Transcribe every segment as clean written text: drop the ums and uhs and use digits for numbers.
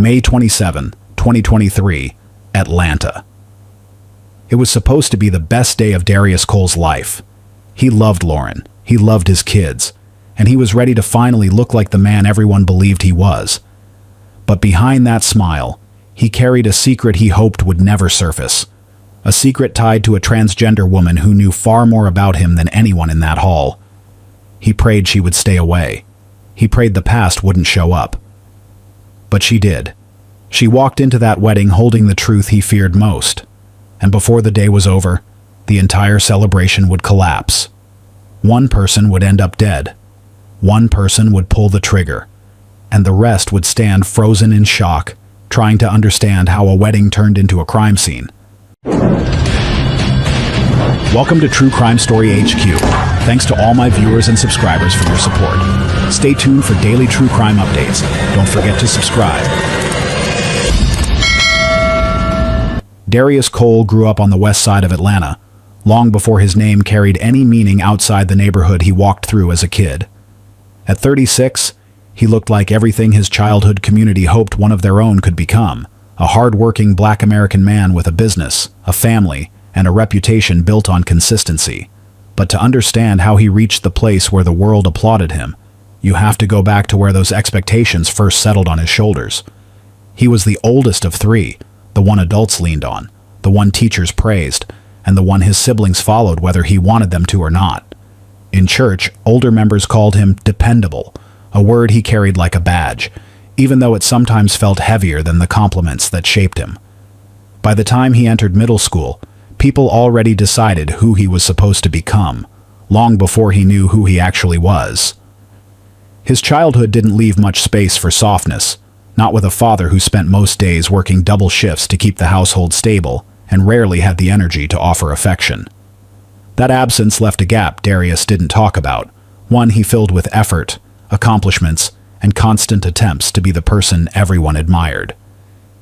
May 27, 2023, Atlanta. It was supposed to be the best day of Darius Cole's life. He loved Lauren, he loved his kids, and he was ready to finally look like the man everyone believed he was. But behind that smile, he carried a secret he hoped would never surface. A secret tied to a transgender woman who knew far more about him than anyone in that hall. He prayed she would stay away. He prayed the past wouldn't show up. But she did. She walked into that wedding holding the truth he feared most. And before the day was over, the entire celebration would collapse. One person would end up dead. One person would pull the trigger. And the rest would stand frozen in shock, trying to understand how a wedding turned into a crime scene. Welcome to True Crime Story HQ. Thanks to all my viewers and subscribers for your support. Stay tuned for daily true crime updates. Don't forget to subscribe. Darius Cole grew up on the west side of Atlanta, long before his name carried any meaning outside the neighborhood he walked through as a kid. At 36, he looked like everything his childhood community hoped one of their own could become. A hard-working Black American man with a business, a family, and a reputation built on consistency. But to understand how he reached the place where the world applauded him, you have to go back to where those expectations first settled on his shoulders. He was the oldest of three, the one adults leaned on, the one teachers praised, and the one his siblings followed whether he wanted them to or not. In church, older members called him dependable, a word he carried like a badge, even though it sometimes felt heavier than the compliments that shaped him. By the time he entered middle school, people already decided who he was supposed to become, long before he knew who he actually was. His childhood didn't leave much space for softness, not with a father who spent most days working double shifts to keep the household stable and rarely had the energy to offer affection. That absence left a gap Darius didn't talk about, one he filled with effort, accomplishments, and constant attempts to be the person everyone admired.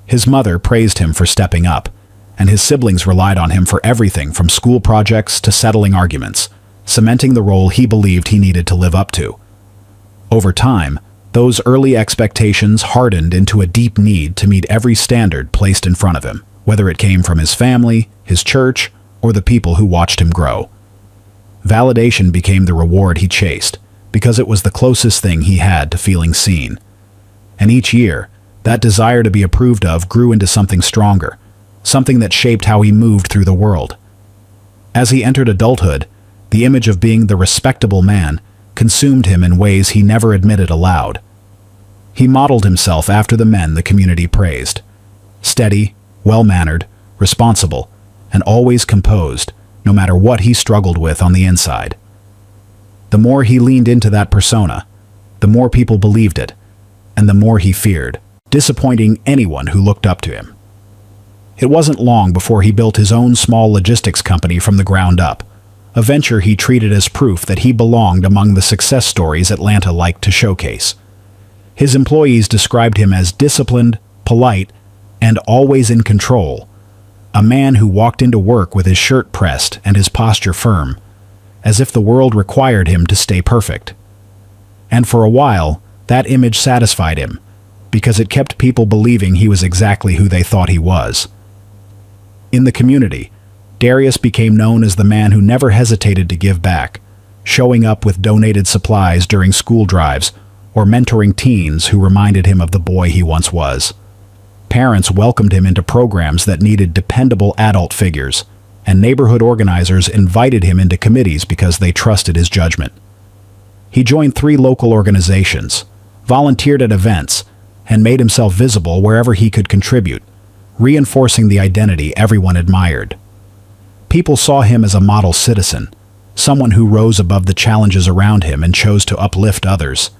His mother praised him for stepping up, and his siblings relied on him for everything from school projects to settling arguments, cementing the role he believed he needed to live up to. Over time, those early expectations hardened into a deep need to meet every standard placed in front of him, whether it came from his family, his church, or the people who watched him grow. Validation became the reward he chased, because it was the closest thing he had to feeling seen. And each year, that desire to be approved of grew into something stronger, something that shaped how he moved through the world. As he entered adulthood, the image of being the respectable man consumed him in ways he never admitted aloud. He modeled himself after the men the community praised. Steady, well-mannered, responsible, and always composed, no matter what he struggled with on the inside. The more he leaned into that persona, the more people believed it, and the more he feared, disappointing anyone who looked up to him. It wasn't long before he built his own small logistics company from the ground up, a venture he treated as proof that he belonged among the success stories Atlanta liked to showcase. His employees described him as disciplined, polite, and always in control, a man who walked into work with his shirt pressed and his posture firm, as if the world required him to stay perfect. And for a while, that image satisfied him, because it kept people believing he was exactly who they thought he was. In the community, Darius became known as the man who never hesitated to give back, showing up with donated supplies during school drives or mentoring teens who reminded him of the boy he once was. Parents welcomed him into programs that needed dependable adult figures, and neighborhood organizers invited him into committees because they trusted his judgment. He joined 3 local organizations, volunteered at events, and made himself visible wherever he could contribute, reinforcing the identity everyone admired. People saw him as a model citizen, someone who rose above the challenges around him and chose to uplift others,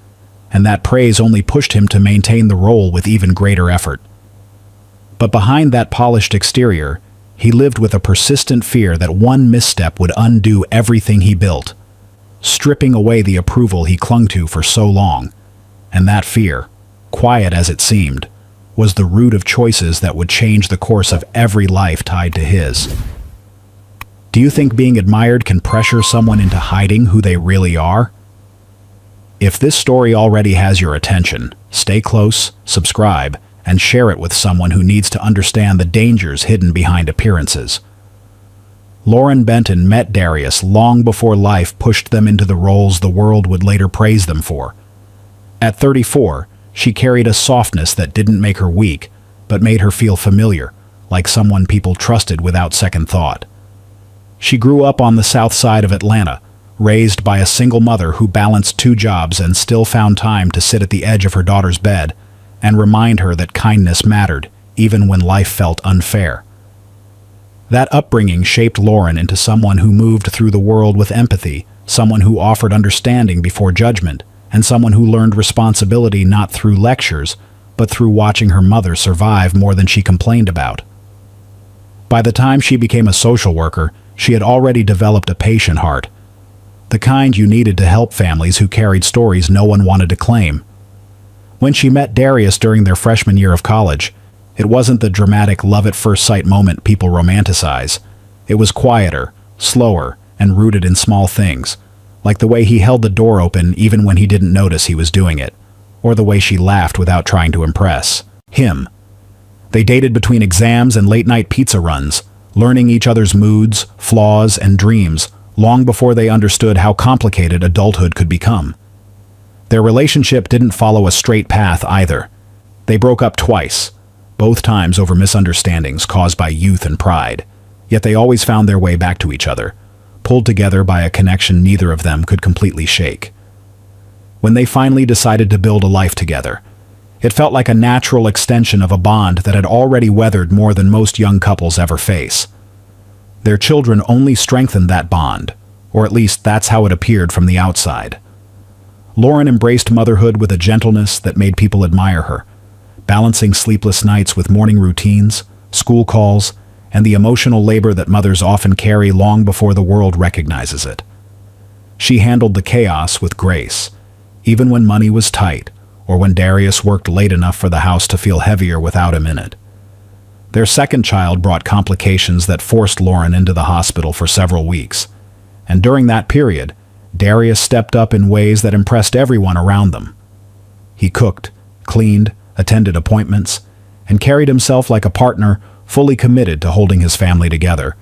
and that praise only pushed him to maintain the role with even greater effort. But behind that polished exterior, he lived with a persistent fear that one misstep would undo everything he built, stripping away the approval he clung to for so long. And that fear, quiet as it seemed, was the root of choices that would change the course of every life tied to his. Do you think being admired can pressure someone into hiding who they really are? If this story already has your attention, stay close, subscribe, and share it with someone who needs to understand the dangers hidden behind appearances. Lauren Benton met Darius long before life pushed them into the roles the world would later praise them for. At 34, she carried a softness that didn't make her weak, but made her feel familiar, like someone people trusted without second thought. She grew up on the south side of Atlanta, raised by a single mother who balanced 2 jobs and still found time to sit at the edge of her daughter's bed and remind her that kindness mattered, even when life felt unfair. That upbringing shaped Lauren into someone who moved through the world with empathy, someone who offered understanding before judgment, and someone who learned responsibility not through lectures, but through watching her mother survive more than she complained about. By the time she became a social worker, she had already developed a patient heart, the kind you needed to help families who carried stories no one wanted to claim. When she met Darius during their freshman year of college, it wasn't the dramatic love-at-first-sight moment people romanticize. It was quieter, slower, and rooted in small things, like the way he held the door open even when he didn't notice he was doing it, or the way she laughed without trying to impress him. They dated between exams and late-night pizza runs, learning each other's moods, flaws, and dreams, long before they understood how complicated adulthood could become. Their relationship didn't follow a straight path either. They broke up twice, both times over misunderstandings caused by youth and pride, yet they always found their way back to each other, pulled together by a connection neither of them could completely shake. When they finally decided to build a life together, it felt like a natural extension of a bond that had already weathered more than most young couples ever face. Their children only strengthened that bond, or at least that's how it appeared from the outside. Lauren embraced motherhood with a gentleness that made people admire her, balancing sleepless nights with morning routines, school calls, and the emotional labor that mothers often carry long before the world recognizes it. She handled the chaos with grace, even when money was tight, or when Darius worked late enough for the house to feel heavier without him in it. Their second child brought complications that forced Lauren into the hospital for several weeks, and during that period, Darius stepped up in ways that impressed everyone around them. He cooked, cleaned, attended appointments, and carried himself like a partner fully committed to holding his family together,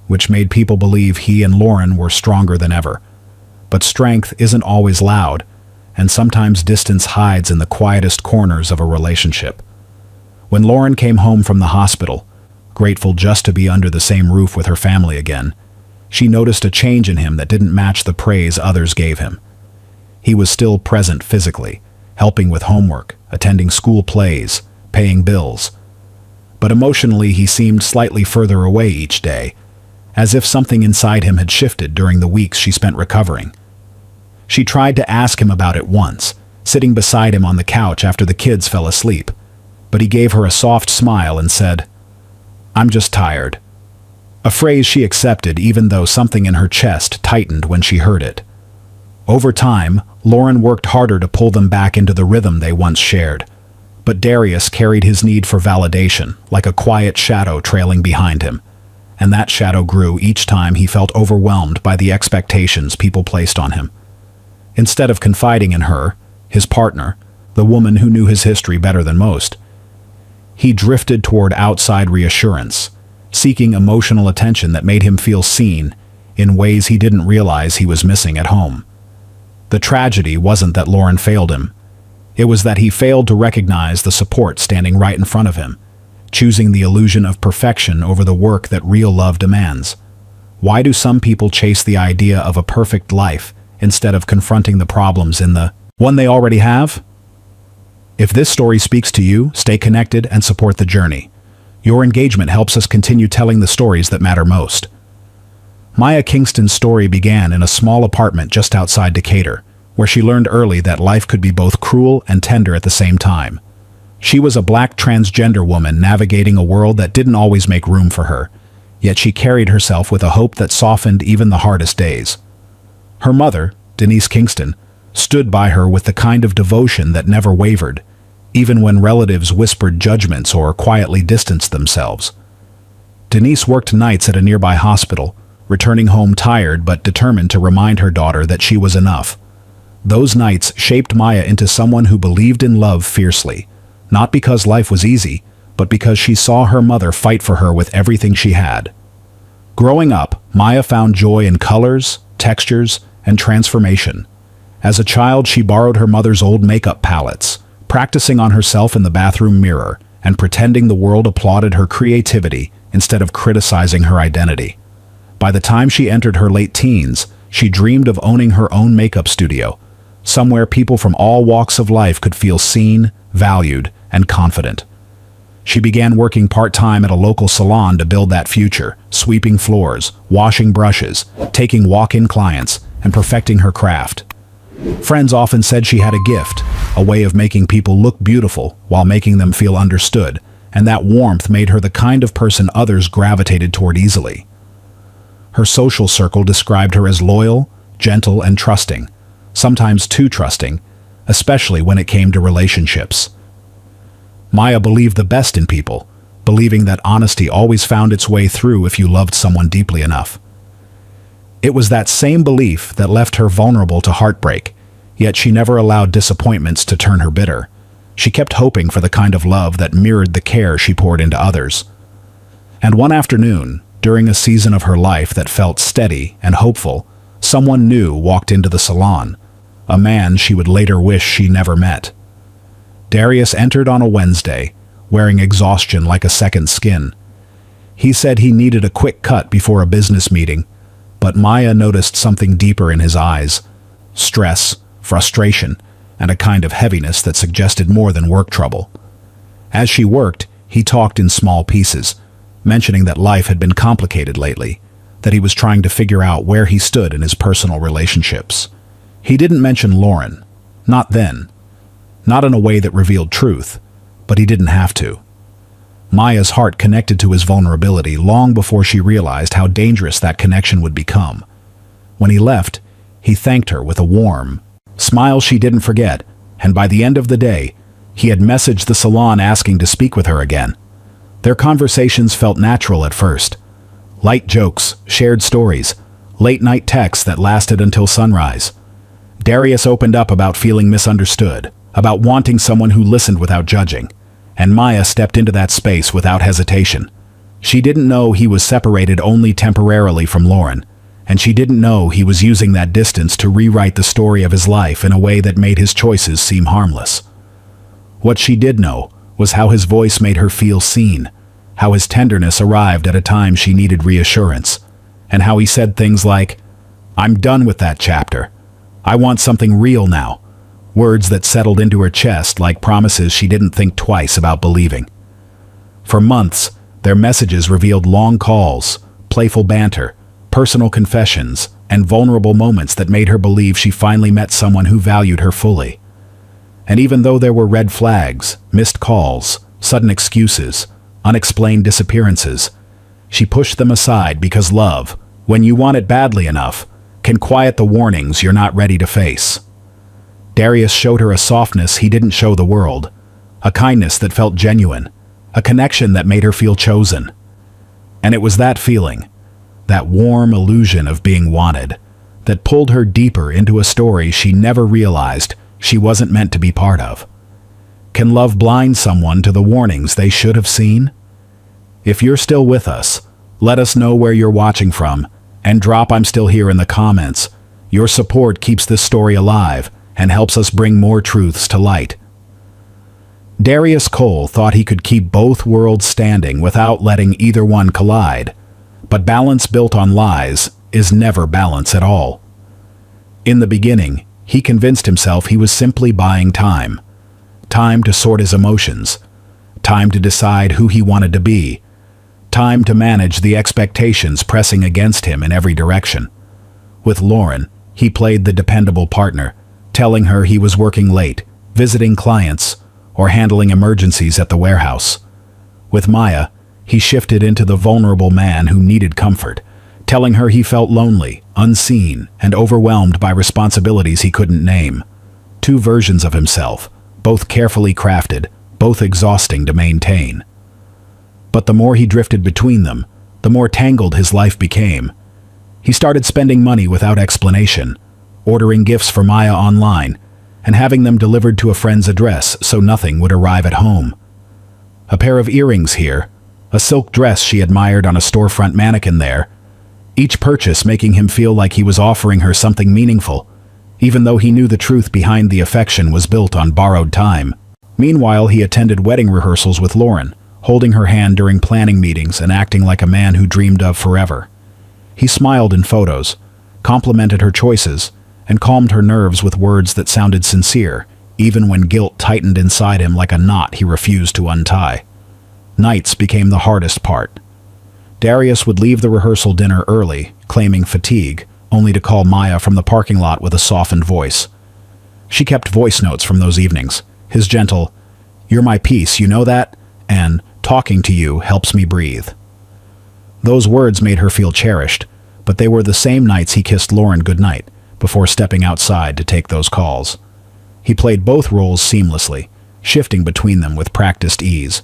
which made people believe he and Lauren were stronger than ever. But strength isn't always loud, and sometimes distance hides in the quietest corners of a relationship. When Lauren came home from the hospital, grateful just to be under the same roof with her family again, she noticed a change in him that didn't match the praise others gave him. He was still present physically, helping with homework, attending school plays, paying bills. But emotionally he seemed slightly further away each day, as if something inside him had shifted during the weeks she spent recovering. She tried to ask him about it once, sitting beside him on the couch after the kids fell asleep, but he gave her a soft smile and said, "I'm just tired." A phrase she accepted even though something in her chest tightened when she heard it. Over time, Lauren worked harder to pull them back into the rhythm they once shared, but Darius carried his need for validation like a quiet shadow trailing behind him, and that shadow grew each time he felt overwhelmed by the expectations people placed on him. Instead of confiding in her, his partner, the woman who knew his history better than most, he drifted toward outside reassurance, seeking emotional attention that made him feel seen in ways he didn't realize he was missing at home. The tragedy wasn't that Lauren failed him. It was that he failed to recognize the support standing right in front of him, choosing the illusion of perfection over the work that real love demands. Why do some people chase the idea of a perfect life instead of confronting the problems in the one they already have? If this story speaks to you, stay connected and support the journey. Your engagement helps us continue telling the stories that matter most. Maya Kingston's story began in a small apartment just outside Decatur, where she learned early that life could be both cruel and tender at the same time. She was a black transgender woman navigating a world that didn't always make room for her, yet she carried herself with a hope that softened even the hardest days. Her mother, Denise Kingston, stood by her with the kind of devotion that never wavered, even when relatives whispered judgments or quietly distanced themselves. Denise worked nights at a nearby hospital, returning home tired but determined to remind her daughter that she was enough. Those nights shaped Maya into someone who believed in love fiercely, Not because life was easy, but because she saw her mother fight for her with everything she had. Growing up, Maya found joy in colors, textures, and transformation. As a child, she borrowed her mother's old makeup palettes, practicing on herself in the bathroom mirror and pretending the world applauded her creativity instead of criticizing her identity. By the time she entered her late teens, she dreamed of owning her own makeup studio, somewhere people from all walks of life could feel seen, valued, and confident. She began working part-time at a local salon to build that future, sweeping floors, washing brushes, taking walk-in clients, and perfecting her craft. Friends often said she had a gift, a way of making people look beautiful while making them feel understood, and that warmth made her the kind of person others gravitated toward easily. Her social circle described her as loyal, gentle, and trusting, sometimes too trusting, especially when it came to relationships. Maya believed the best in people, believing that honesty always found its way through if you loved someone deeply enough. It was that same belief that left her vulnerable to heartbreak, yet she never allowed disappointments to turn her bitter. She kept hoping for the kind of love that mirrored the care she poured into others. And one afternoon, during a season of her life that felt steady and hopeful, someone new walked into the salon, a man she would later wish she never met. Darius entered on a Wednesday, wearing exhaustion like a second skin. He said he needed a quick cut before a business meeting, but Maya noticed something deeper in his eyes: stress, frustration, and a kind of heaviness that suggested more than work trouble. As she worked, he talked in small pieces, mentioning that life had been complicated lately, that he was trying to figure out where he stood in his personal relationships. He didn't mention Lauren. Not then. Not in a way that revealed truth, but he didn't have to. Maya's heart connected to his vulnerability long before she realized how dangerous that connection would become. When he left, he thanked her with a warm smile she didn't forget, and by the end of the day, he had messaged the salon asking to speak with her again. Their conversations felt natural at first. Light jokes, shared stories, late-night texts that lasted until sunrise. Darius opened up about feeling misunderstood, about wanting someone who listened without judging, and Maya stepped into that space without hesitation. She didn't know he was separated only temporarily from Lauren, and she didn't know he was using that distance to rewrite the story of his life in a way that made his choices seem harmless. What she did know was how his voice made her feel seen, how his tenderness arrived at a time she needed reassurance, and how he said things like, "I'm done with that chapter. I want something real now." Words that settled into her chest like promises she didn't think twice about believing. For months, their messages revealed long calls, playful banter, personal confessions, and vulnerable moments that made her believe she finally met someone who valued her fully. And even though there were red flags, missed calls, sudden excuses, unexplained disappearances, she pushed them aside because love, when you want it badly enough, can quiet the warnings you're not ready to face. Darius showed her a softness he didn't show the world, a kindness that felt genuine, a connection that made her feel chosen. And it was that feeling, that warm illusion of being wanted, that pulled her deeper into a story she never realized she wasn't meant to be part of. Can love blind someone to the warnings they should have seen? If you're still with us, let us know where you're watching from, and drop "I'm still here" in the comments. Your support keeps this story alive and helps us bring more truths to light. Darius Cole thought he could keep both worlds standing without letting either one collide. But balance built on lies is never balance at all. In the beginning, he convinced himself he was simply buying time. Time to sort his emotions. Time to decide who he wanted to be. Time to manage the expectations pressing against him in every direction. With Lauren, he played the dependable partner, telling her he was working late, visiting clients, or handling emergencies at the warehouse. With Maya, he shifted into the vulnerable man who needed comfort, telling her he felt lonely, unseen, and overwhelmed by responsibilities he couldn't name. Two versions of himself, both carefully crafted, both exhausting to maintain. But the more he drifted between them, the more tangled his life became. He started spending money without explanation, ordering gifts for Maya online, and having them delivered to a friend's address so nothing would arrive at home. A pair of earrings here, a silk dress she admired on a storefront mannequin there, each purchase making him feel like he was offering her something meaningful, even though he knew the truth behind the affection was built on borrowed time. Meanwhile, he attended wedding rehearsals with Lauren, holding her hand during planning meetings and acting like a man who dreamed of forever. He smiled in photos, complimented her choices, and calmed her nerves with words that sounded sincere, even when guilt tightened inside him like a knot he refused to untie. Nights became the hardest part. Darius would leave the rehearsal dinner early, claiming fatigue, only to call Maya from the parking lot with a softened voice. She kept voice notes from those evenings, his gentle, "You're my peace, you know that?" and "Talking to you helps me breathe." Those words made her feel cherished, but they were the same nights he kissed Lauren goodnight before stepping outside to take those calls. He played both roles seamlessly, shifting between them with practiced ease,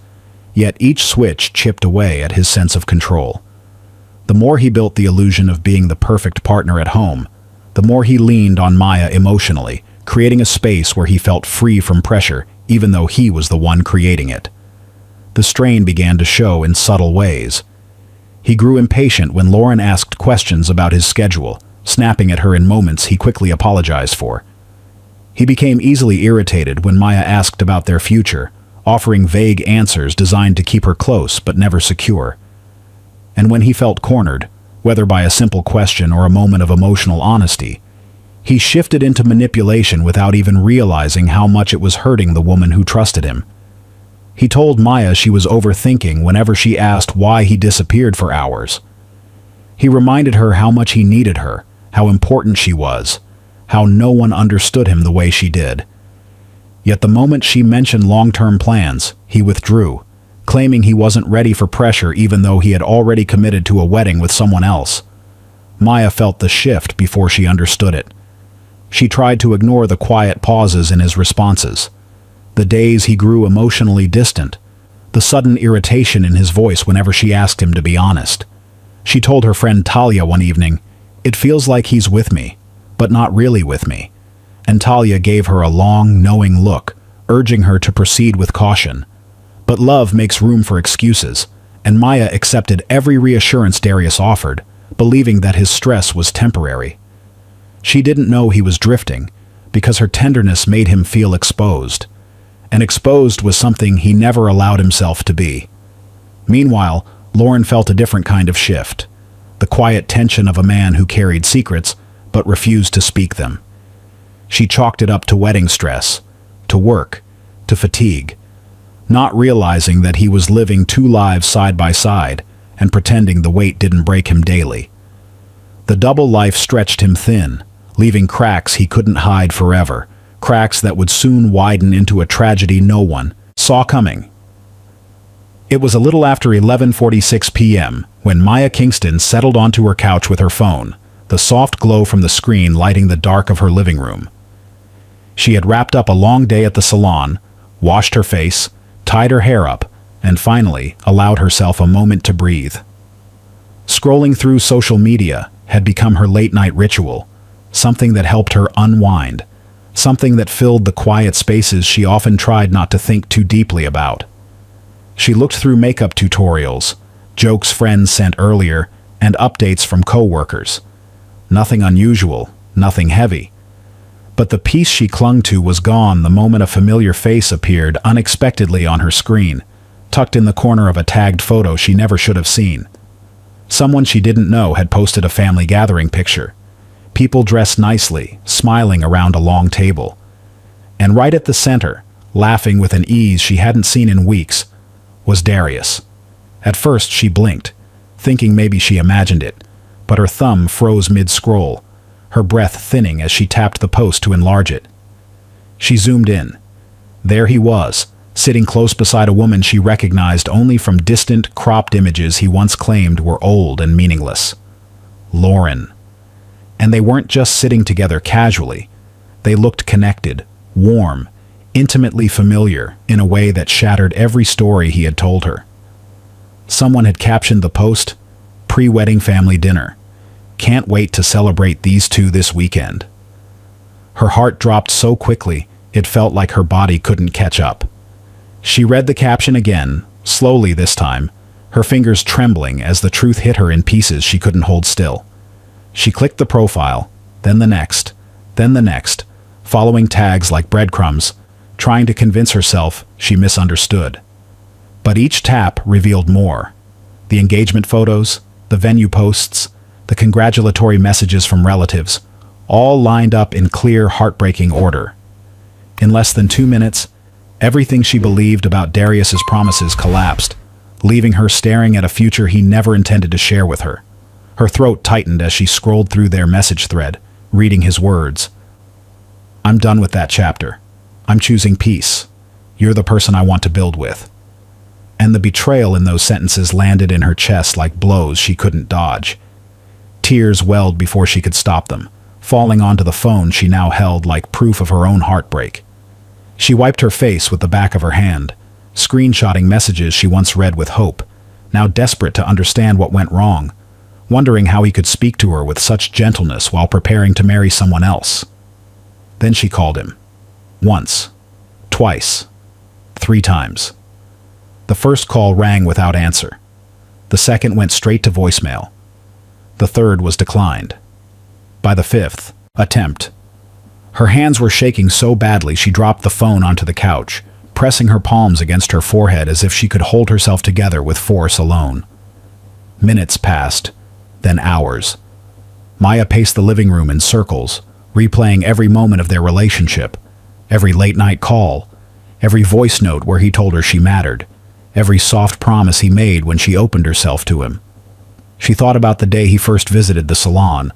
yet each switch chipped away at his sense of control. The more he built the illusion of being the perfect partner at home, the more he leaned on Maya emotionally, creating a space where he felt free from pressure, even though he was the one creating it. The strain began to show in subtle ways. He grew impatient when Lauren asked questions about his schedule, snapping at her in moments he quickly apologized for. He became easily irritated when Maya asked about their future, offering vague answers designed to keep her close but never secure. And when he felt cornered, whether by a simple question or a moment of emotional honesty, he shifted into manipulation without even realizing how much it was hurting the woman who trusted him. He told Maya she was overthinking whenever she asked why he disappeared for hours. He reminded her how much he needed her, how important she was, how no one understood him the way she did. Yet the moment she mentioned long-term plans, he withdrew, claiming he wasn't ready for pressure even though he had already committed to a wedding with someone else. Maya felt the shift before she understood it. She tried to ignore the quiet pauses in his responses, the days he grew emotionally distant, the sudden irritation in his voice whenever she asked him to be honest. She told her friend Talia one evening, "It feels like he's with me, but not really with me." And Talia gave her a long, knowing look, urging her to proceed with caution. But love makes room for excuses, and Maya accepted every reassurance Darius offered, believing that his stress was temporary. She didn't know he was drifting, because her tenderness made him feel exposed. And exposed was something he never allowed himself to be. Meanwhile, Lauren felt a different kind of shift, the quiet tension of a man who carried secrets, but refused to speak them. She chalked it up to wedding stress, to work, to fatigue, not realizing that he was living two lives side by side and pretending the weight didn't break him daily. The double life stretched him thin, leaving cracks he couldn't hide forever, cracks that would soon widen into a tragedy no one saw coming. It was a little after 11:46 p.m. when Maya Kingston settled onto her couch with her phone, the soft glow from the screen lighting the dark of her living room. She had wrapped up a long day at the salon, washed her face, tied her hair up, and finally allowed herself a moment to breathe. Scrolling through social media had become her late-night ritual, something that helped her unwind, something that filled the quiet spaces she often tried not to think too deeply about. She looked through makeup tutorials, jokes friends sent earlier, and updates from coworkers. Nothing unusual, nothing heavy. But the peace she clung to was gone the moment a familiar face appeared unexpectedly on her screen, tucked in the corner of a tagged photo she never should have seen. Someone she didn't know had posted a family gathering picture. People dressed nicely, smiling around a long table. And right at the center, laughing with an ease she hadn't seen in weeks, was Darius. At first she blinked, thinking maybe she imagined it, but her thumb froze mid-scroll, her breath thinning as she tapped the post to enlarge it. She zoomed in. There he was, sitting close beside a woman she recognized only from distant, cropped images he once claimed were old and meaningless. Lauren. And they weren't just sitting together casually. They looked connected, warm, intimately familiar in a way that shattered every story he had told her. Someone had captioned the post, "Pre-wedding family dinner. Can't wait to celebrate these two this weekend." Her heart dropped so quickly It felt like her body couldn't catch up. She read the caption again, slowly this time, her fingers trembling as the truth hit her in pieces she couldn't hold still. She clicked the profile, then the next, following tags like breadcrumbs, trying to convince herself she misunderstood. But each tap revealed more. The engagement photos, the venue posts, the congratulatory messages from relatives, all lined up in clear, heartbreaking order. In less than 2 minutes, everything she believed about Darius's promises collapsed, leaving her staring at a future he never intended to share with her. Her throat tightened as she scrolled through their message thread, reading his words. "I'm done with that chapter. I'm choosing peace. You're the person I want to build with." And the betrayal in those sentences landed in her chest like blows she couldn't dodge. Tears welled before she could stop them, falling onto the phone she now held like proof of her own heartbreak. She wiped her face with the back of her hand, screenshotting messages she once read with hope, now desperate to understand what went wrong, wondering how he could speak to her with such gentleness while preparing to marry someone else. Then she called him. Once. Twice. 3 times. The first call rang without answer. The second went straight to voicemail. The third was declined. By the 5th attempt, her hands were shaking so badly she dropped the phone onto the couch, pressing her palms against her forehead as if she could hold herself together with force alone. Minutes passed, then hours. Maya paced the living room in circles, replaying every moment of their relationship, every late-night call, every voice note where he told her she mattered, every soft promise he made when she opened herself to him. She thought about the day he first visited the salon,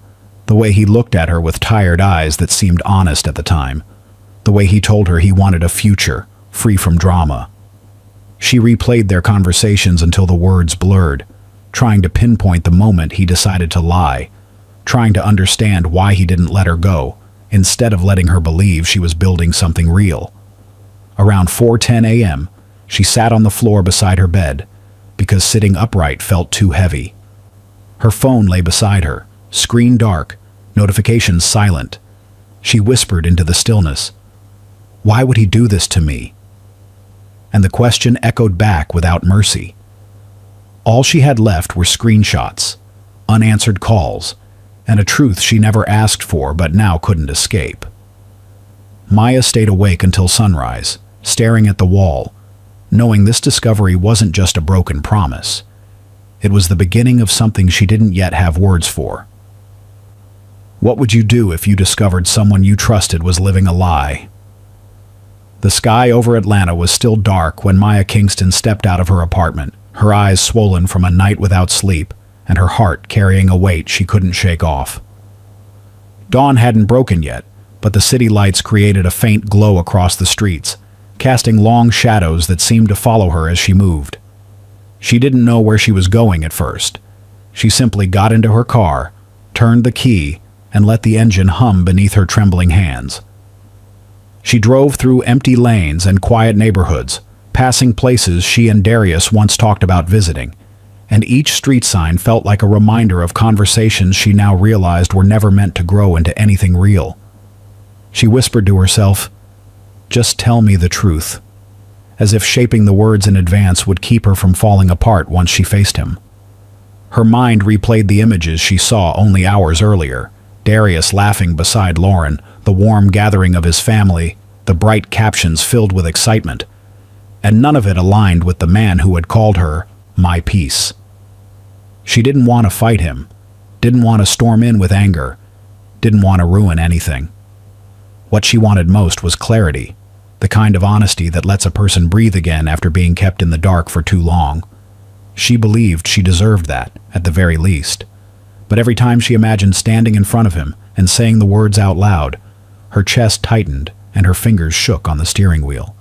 the way he looked at her with tired eyes that seemed honest at the time, the way he told her he wanted a future, free from drama. She replayed their conversations until the words blurred, trying to pinpoint the moment he decided to lie, trying to understand why he didn't let her go, instead of letting her believe she was building something real. Around 4:10 a.m., she sat on the floor beside her bed, because sitting upright felt too heavy. Her phone lay beside her, screen dark, notifications silent. She whispered into the stillness, "Why would he do this to me?" And the question echoed back without mercy. All she had left were screenshots, unanswered calls, and a truth she never asked for but now couldn't escape. Maya stayed awake until sunrise, staring at the wall, knowing this discovery wasn't just a broken promise. It was the beginning of something she didn't yet have words for. What would you do if you discovered someone you trusted was living a lie? The sky over Atlanta was still dark when Maya Kingston stepped out of her apartment, her eyes swollen from a night without sleep, and her heart carrying a weight she couldn't shake off. Dawn hadn't broken yet, but the city lights created a faint glow across the streets, casting long shadows that seemed to follow her as she moved. She didn't know where she was going at first. She simply got into her car, turned the key, and let the engine hum beneath her trembling hands. She drove through empty lanes and quiet neighborhoods, passing places she and Darius once talked about visiting, and each street sign felt like a reminder of conversations she now realized were never meant to grow into anything real. She whispered to herself, "Just tell me the truth," as if shaping the words in advance would keep her from falling apart once she faced him. Her mind replayed the images she saw only hours earlier, Darius laughing beside Lauren, the warm gathering of his family, the bright captions filled with excitement, and none of it aligned with the man who had called her my peace. She didn't want to fight him, didn't want to storm in with anger, didn't want to ruin anything. What she wanted most was clarity, the kind of honesty that lets a person breathe again after being kept in the dark for too long. She believed she deserved that, at the very least. But every time she imagined standing in front of him and saying the words out loud, her chest tightened and her fingers shook on the steering wheel.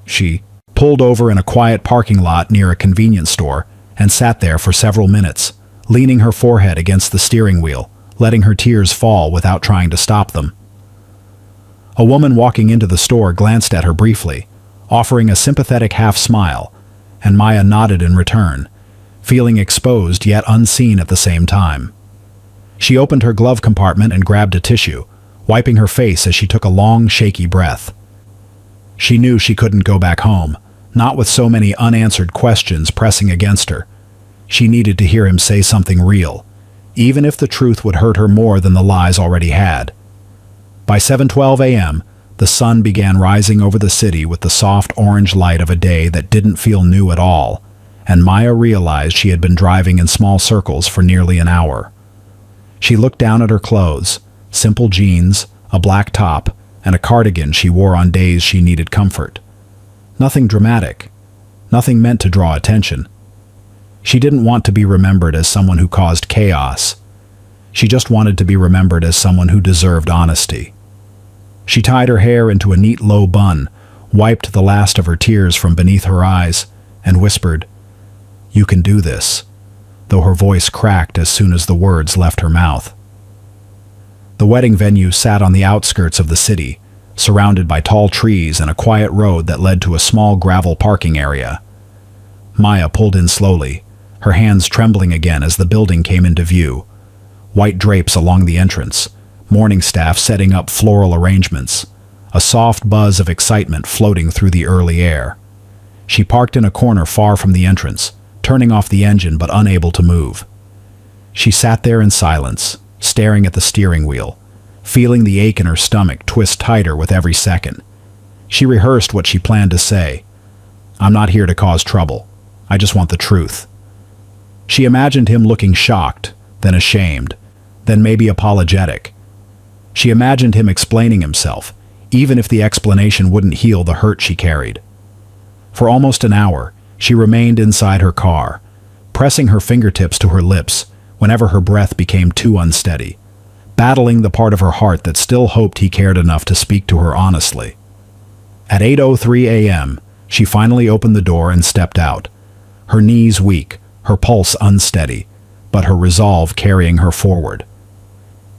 She pulled over in a quiet parking lot near a convenience store and sat there for several minutes, leaning her forehead against the steering wheel, letting her tears fall without trying to stop them. A woman walking into the store glanced at her briefly, offering a sympathetic half-smile, and Maya nodded in return, feeling exposed yet unseen at the same time. She opened her glove compartment and grabbed a tissue, wiping her face as she took a long, shaky breath. She knew she couldn't go back home, not with so many unanswered questions pressing against her. She needed to hear him say something real, even if the truth would hurt her more than the lies already had. By 7:12 a.m., the sun began rising over the city with the soft orange light of a day that didn't feel new at all, and Maya realized she had been driving in small circles for nearly an hour. She looked down at her clothes, simple jeans, a black top, and a cardigan she wore on days she needed comfort. Nothing dramatic, nothing meant to draw attention. She didn't want to be remembered as someone who caused chaos. She just wanted to be remembered as someone who deserved honesty. She tied her hair into a neat low bun, wiped the last of her tears from beneath her eyes, and whispered, "You can do this," though her voice cracked as soon as the words left her mouth. The wedding venue sat on the outskirts of the city, surrounded by tall trees and a quiet road that led to a small gravel parking area. Maya pulled in slowly, her hands trembling again as the building came into view. White drapes along the entrance, morning staff setting up floral arrangements, a soft buzz of excitement floating through the early air. She parked in a corner far from the entrance, turning off the engine but unable to move. She sat there in silence, staring at the steering wheel, feeling the ache in her stomach twist tighter with every second. She rehearsed what she planned to say. "I'm not here to cause trouble. I just want the truth." She imagined him looking shocked, then ashamed, then maybe apologetic. She imagined him explaining himself, even if the explanation wouldn't heal the hurt she carried. For almost an hour, she remained inside her car, pressing her fingertips to her lips whenever her breath became too unsteady, battling the part of her heart that still hoped he cared enough to speak to her honestly. At 8:03 a.m., she finally opened the door and stepped out, her knees weak, her pulse unsteady, but her resolve carrying her forward.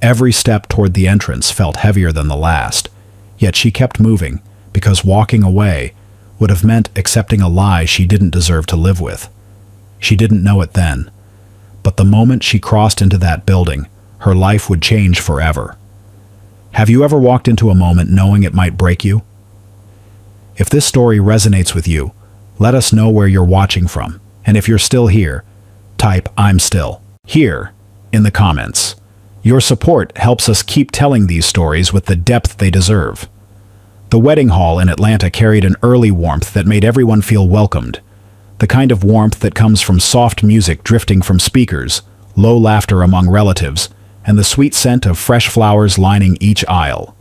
Every step toward the entrance felt heavier than the last, yet she kept moving, because walking away would have meant accepting a lie she didn't deserve to live with. She didn't know it then, but the moment she crossed into that building, her life would change forever. Have you ever walked into a moment knowing it might break you? If this story resonates with you, let us know where you're watching from, and if you're still here, type "I'm still here" in the comments. Your support helps us keep telling these stories with the depth they deserve. The wedding hall in Atlanta carried an early warmth that made everyone feel welcomed, the kind of warmth that comes from soft music drifting from speakers, low laughter among relatives, and the sweet scent of fresh flowers lining each aisle.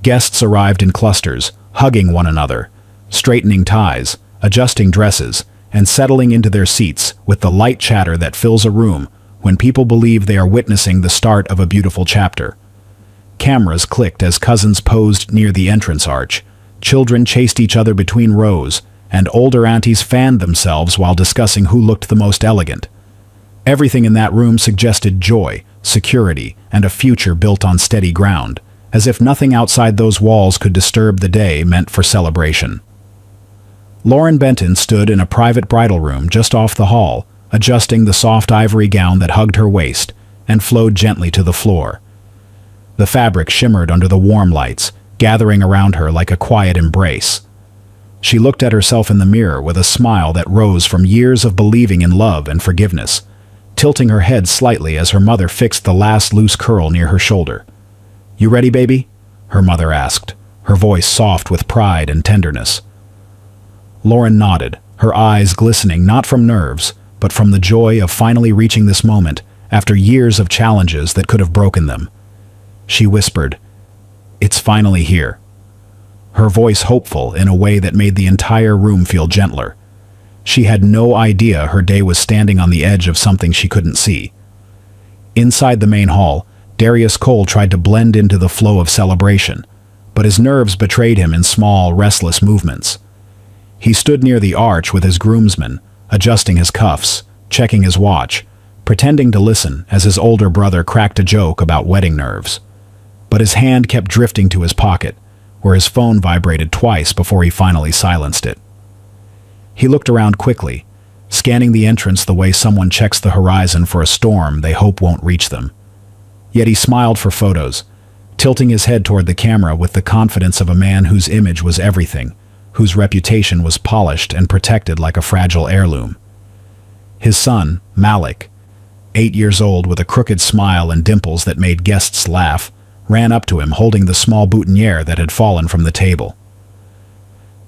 Guests arrived in clusters, hugging one another, straightening ties, adjusting dresses, and settling into their seats with the light chatter that fills a room when people believe they are witnessing the start of a beautiful chapter. Cameras clicked as cousins posed near the entrance arch, children chased each other between rows, and older aunties fanned themselves while discussing who looked the most elegant. Everything in that room suggested joy, security, and a future built on steady ground, as if nothing outside those walls could disturb the day meant for celebration. Lauren Benton stood in a private bridal room just off the hall, adjusting the soft ivory gown that hugged her waist and flowed gently to the floor. The fabric shimmered under the warm lights, gathering around her like a quiet embrace. She looked at herself in the mirror with a smile that rose from years of believing in love and forgiveness, tilting her head slightly as her mother fixed the last loose curl near her shoulder. "You ready, baby?" her mother asked, her voice soft with pride and tenderness. Lauren nodded, her eyes glistening not from nerves, but from the joy of finally reaching this moment after years of challenges that could have broken them. She whispered, "It's finally here," her voice hopeful in a way that made the entire room feel gentler. She had no idea her day was standing on the edge of something she couldn't see. Inside the main hall, Darius Cole tried to blend into the flow of celebration, but his nerves betrayed him in small, restless movements. He stood near the arch with his groomsmen, adjusting his cuffs, checking his watch, pretending to listen as his older brother cracked a joke about wedding nerves. But his hand kept drifting to his pocket, where his phone vibrated twice before he finally silenced it. He looked around quickly, scanning the entrance the way someone checks the horizon for a storm they hope won't reach them. Yet he smiled for photos, tilting his head toward the camera with the confidence of a man whose image was everything, whose reputation was polished and protected like a fragile heirloom. His son, Malik, 8 years old with a crooked smile and dimples that made guests laugh, ran up to him holding the small boutonniere that had fallen from the table.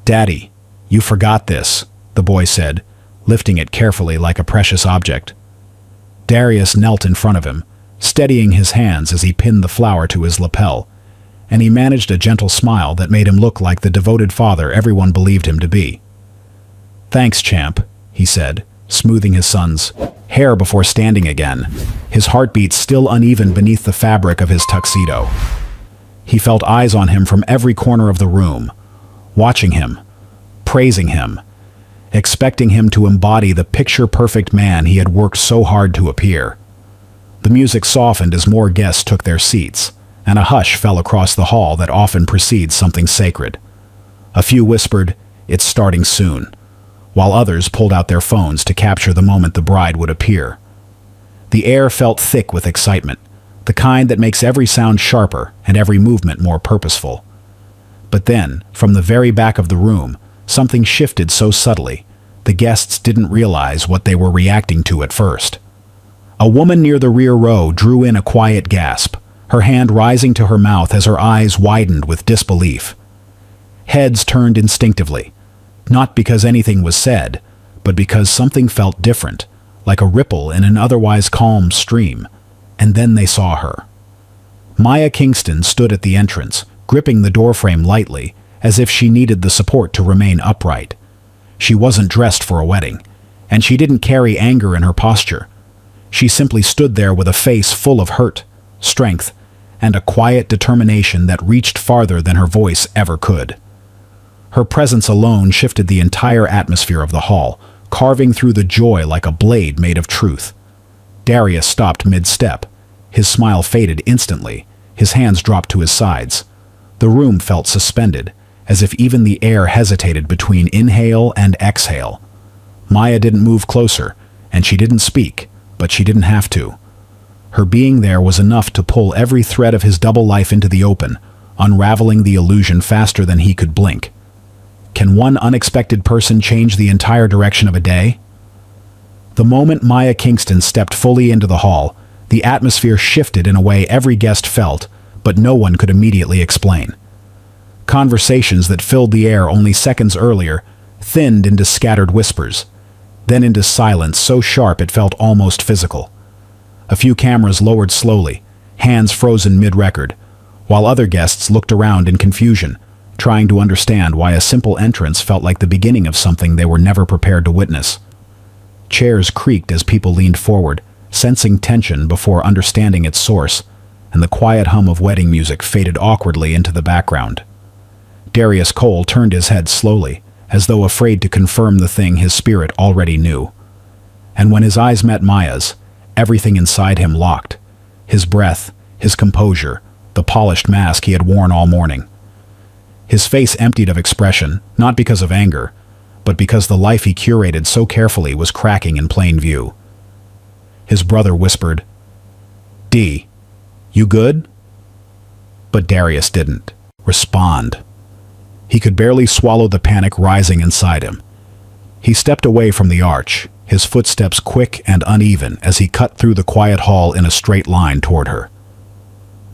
"Daddy, you forgot this," the boy said, lifting it carefully like a precious object. Darius knelt in front of him, steadying his hands as he pinned the flower to his lapel, and he managed a gentle smile that made him look like the devoted father everyone believed him to be. "Thanks, champ," he said, smoothing his son's hair before standing again, his heartbeat still uneven beneath the fabric of his tuxedo. He felt eyes on him from every corner of the room, watching him, praising him, expecting him to embody the picture-perfect man he had worked so hard to appear. The music softened as more guests took their seats, and a hush fell across the hall that often precedes something sacred. A few whispered, "It's starting soon," while others pulled out their phones to capture the moment the bride would appear. The air felt thick with excitement, the kind that makes every sound sharper and every movement more purposeful. But then, from the very back of the room, something shifted so subtly, the guests didn't realize what they were reacting to at first. A woman near the rear row drew in a quiet gasp, her hand rising to her mouth as her eyes widened with disbelief. Heads turned instinctively, not because anything was said, but because something felt different, like a ripple in an otherwise calm stream, and then they saw her. Maya Kingston stood at the entrance, gripping the doorframe lightly, as if she needed the support to remain upright. She wasn't dressed for a wedding, and she didn't carry anger in her posture. She simply stood there with a face full of hurt, strength, and a quiet determination that reached farther than her voice ever could. Her presence alone shifted the entire atmosphere of the hall, carving through the joy like a blade made of truth. Darius stopped mid-step. His smile faded instantly. His hands dropped to his sides. The room felt suspended, as if even the air hesitated between inhale and exhale. Maya didn't move closer, and she didn't speak, but she didn't have to. Her being there was enough to pull every thread of his double life into the open, unraveling the illusion faster than he could blink. Can one unexpected person change the entire direction of a day? The moment Maya Kingston stepped fully into the hall, the atmosphere shifted in a way every guest felt, but no one could immediately explain. Conversations that filled the air only seconds earlier thinned into scattered whispers, then into silence so sharp it felt almost physical. A few cameras lowered slowly, hands frozen mid-record, while other guests looked around in confusion, trying to understand why a simple entrance felt like the beginning of something they were never prepared to witness. Chairs creaked as people leaned forward, sensing tension before understanding its source, and the quiet hum of wedding music faded awkwardly into the background. Darius Cole turned his head slowly, as though afraid to confirm the thing his spirit already knew. And when his eyes met Maya's, everything inside him locked. His breath, his composure, the polished mask he had worn all morning. His face emptied of expression, not because of anger, but because the life he curated so carefully was cracking in plain view. His brother whispered, "D, you good?" But Darius didn't respond. He could barely swallow the panic rising inside him. He stepped away from the arch, his footsteps quick and uneven as he cut through the quiet hall in a straight line toward her.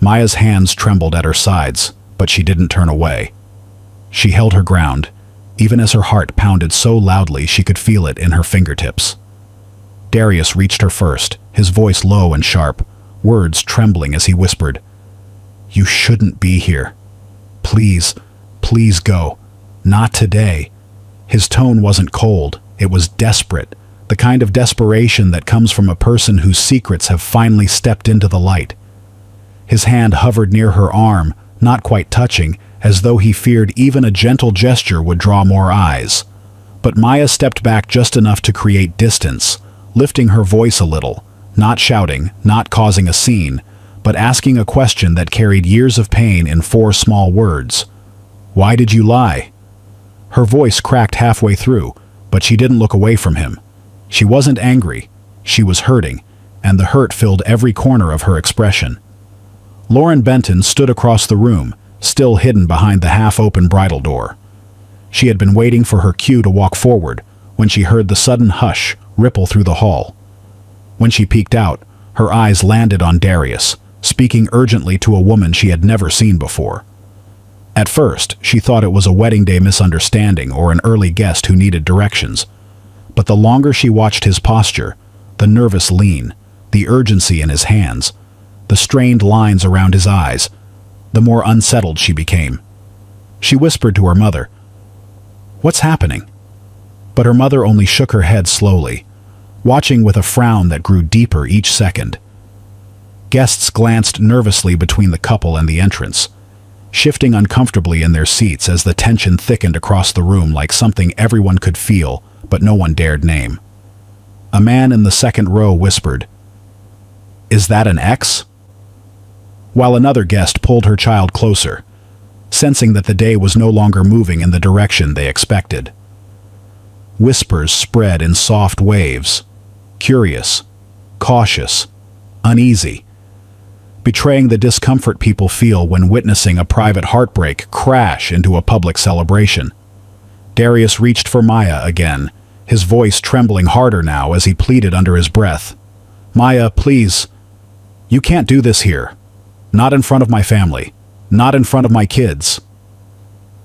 Maya's hands trembled at her sides, but she didn't turn away. She held her ground, even as her heart pounded so loudly she could feel it in her fingertips. Darius reached her first, his voice low and sharp, words trembling as he whispered, "You shouldn't be here. Please, please go. Not today." His tone wasn't cold, it was desperate, the kind of desperation that comes from a person whose secrets have finally stepped into the light. His hand hovered near her arm, not quite touching, as though he feared even a gentle gesture would draw more eyes. But Maya stepped back just enough to create distance, lifting her voice a little, not shouting, not causing a scene, but asking a question that carried years of pain in 4 small words. "Why did you lie?" Her voice cracked halfway through, but she didn't look away from him. She wasn't angry, she was hurting, and the hurt filled every corner of her expression. Lauren Benton stood across the room, still hidden behind the half-open bridal door. She had been waiting for her cue to walk forward when she heard the sudden hush ripple through the hall. When she peeked out, her eyes landed on Darius, speaking urgently to a woman she had never seen before. At first, she thought it was a wedding day misunderstanding or an early guest who needed directions. But the longer she watched his posture, the nervous lean, the urgency in his hands, the strained lines around his eyes, the more unsettled she became. She whispered to her mother, "What's happening?" But her mother only shook her head slowly, watching with a frown that grew deeper each second. Guests glanced nervously between the couple and the entrance, shifting uncomfortably in their seats as the tension thickened across the room like something everyone could feel, but no one dared name. A man in the second row whispered, "Is that an X?" While another guest pulled her child closer, sensing that the day was no longer moving in the direction they expected. Whispers spread in soft waves, curious, cautious, uneasy, betraying the discomfort people feel when witnessing a private heartbreak crash into a public celebration. Darius reached for Maya again, his voice trembling harder now as he pleaded under his breath. "Maya, please. You can't do this here. Not in front of my family. Not in front of my kids."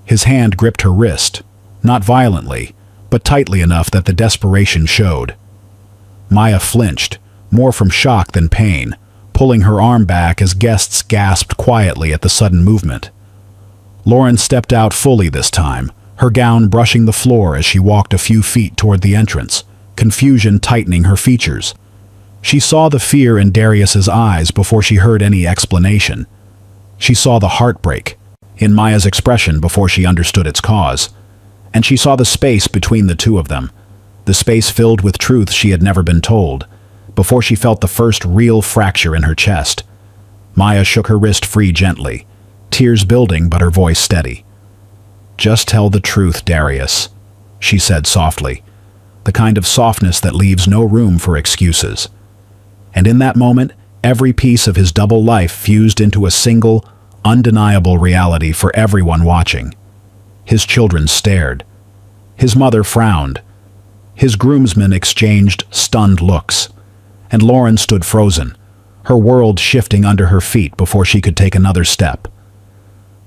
His hand gripped her wrist, not violently, but tightly enough that the desperation showed. Maya flinched, more from shock than pain, pulling her arm back as guests gasped quietly at the sudden movement. Lauren stepped out fully this time, her gown brushing the floor as she walked a few feet toward the entrance, confusion tightening her features. She saw the fear in Darius's eyes before she heard any explanation. She saw the heartbreak in Maya's expression before she understood its cause. And she saw the space between the two of them, the space filled with truth she had never been told, before she felt the first real fracture in her chest. Maya shook her wrist free gently, tears building but her voice steady. "Just tell the truth, Darius," she said softly, the kind of softness that leaves no room for excuses. And in that moment, every piece of his double life fused into a single, undeniable reality for everyone watching. His children stared. His mother frowned. His groomsmen exchanged stunned looks. And Lauren stood frozen, her world shifting under her feet before she could take another step.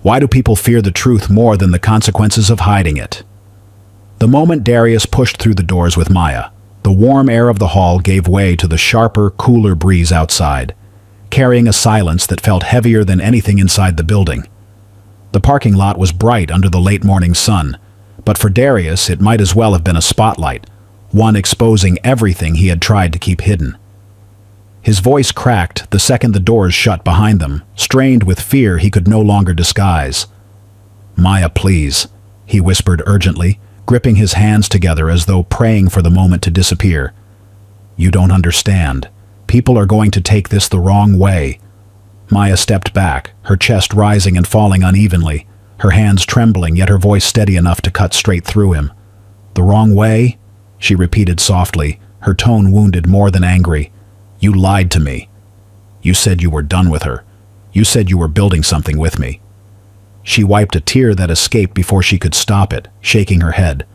Why do people fear the truth more than the consequences of hiding it? The moment Darius pushed through the doors with Maya, the warm air of the hall gave way to the sharper, cooler breeze outside, carrying a silence that felt heavier than anything inside the building. The parking lot was bright under the late morning sun, but for Darius it might as well have been a spotlight, one exposing everything he had tried to keep hidden. His voice cracked the second the doors shut behind them, strained with fear he could no longer disguise. "Maya, please," he whispered urgently, gripping his hands together as though praying for the moment to disappear. "You don't understand. People are going to take this the wrong way." Maya stepped back, her chest rising and falling unevenly, her hands trembling yet her voice steady enough to cut straight through him. "The wrong way?" she repeated softly, her tone wounded more than angry. "You lied to me. You said you were done with her. You said you were building something with me." She wiped a tear that escaped before she could stop it, shaking her head.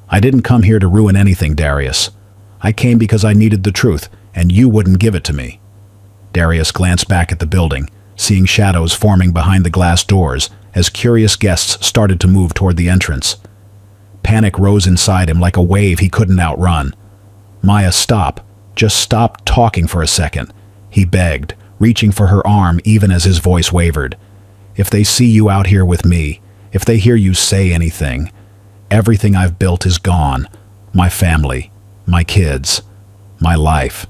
"I didn't come here to ruin anything, Darius. I came because I needed the truth, and you wouldn't give it to me." Darius glanced back at the building, seeing shadows forming behind the glass doors as curious guests started to move toward the entrance. Panic rose inside him like a wave he couldn't outrun. "Maya, stop. Just stop talking for a second," he begged, reaching for her arm even as his voice wavered. "If they see you out here with me, if they hear you say anything, everything I've built is gone. My family, my kids, my life."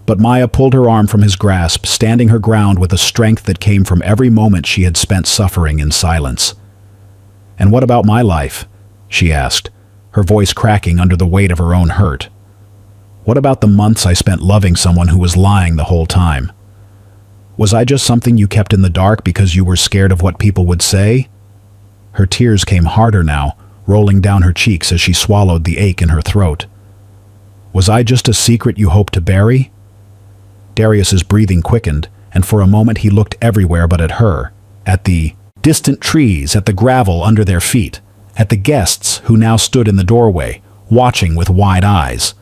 But Maya pulled her arm from his grasp, standing her ground with a strength that came from every moment she had spent suffering in silence. "And what about my life?" she asked, her voice cracking under the weight of her own hurt. "What about the months I spent loving someone who was lying the whole time? Was I just something you kept in the dark because you were scared of what people would say?" Her tears came harder now, rolling down her cheeks as she swallowed the ache in her throat. "Was I just a secret you hoped to bury?" Darius's breathing quickened, and for a moment he looked everywhere but at her, at the distant trees, at the gravel under their feet, at the guests who now stood in the doorway, watching with wide eyes.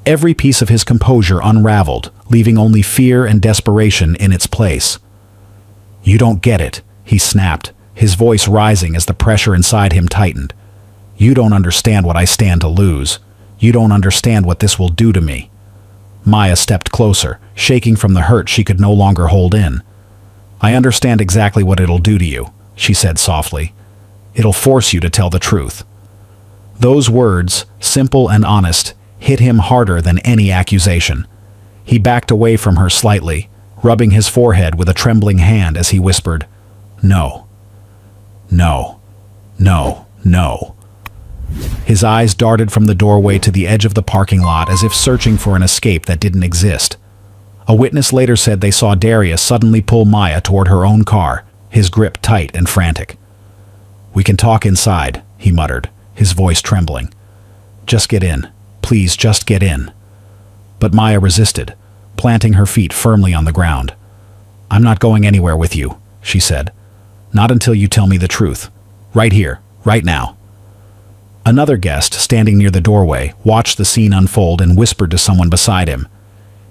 Every piece of his composure unraveled, leaving only fear and desperation in its place. "You don't get it," he snapped, his voice rising as the pressure inside him tightened. "You don't understand what I stand to lose. You don't understand what this will do to me." Maya stepped closer, shaking from the hurt she could no longer hold in. "I understand exactly what it'll do to you," she said softly. "It'll force you to tell the truth." Those words, simple and honest, hit him harder than any accusation. He backed away from her slightly, rubbing his forehead with a trembling hand as he whispered, "No. No. No. No." His eyes darted from the doorway to the edge of the parking lot as if searching for an escape that didn't exist. A witness later said they saw Darius suddenly pull Maya toward her own car, his grip tight and frantic. "We can talk inside," he muttered, his voice trembling. "Just get in. Please, just get in." But Maya resisted, planting her feet firmly on the ground. "I'm not going anywhere with you," she said. "Not until you tell me the truth. Right here, right now." Another guest, standing near the doorway, watched the scene unfold and whispered to someone beside him,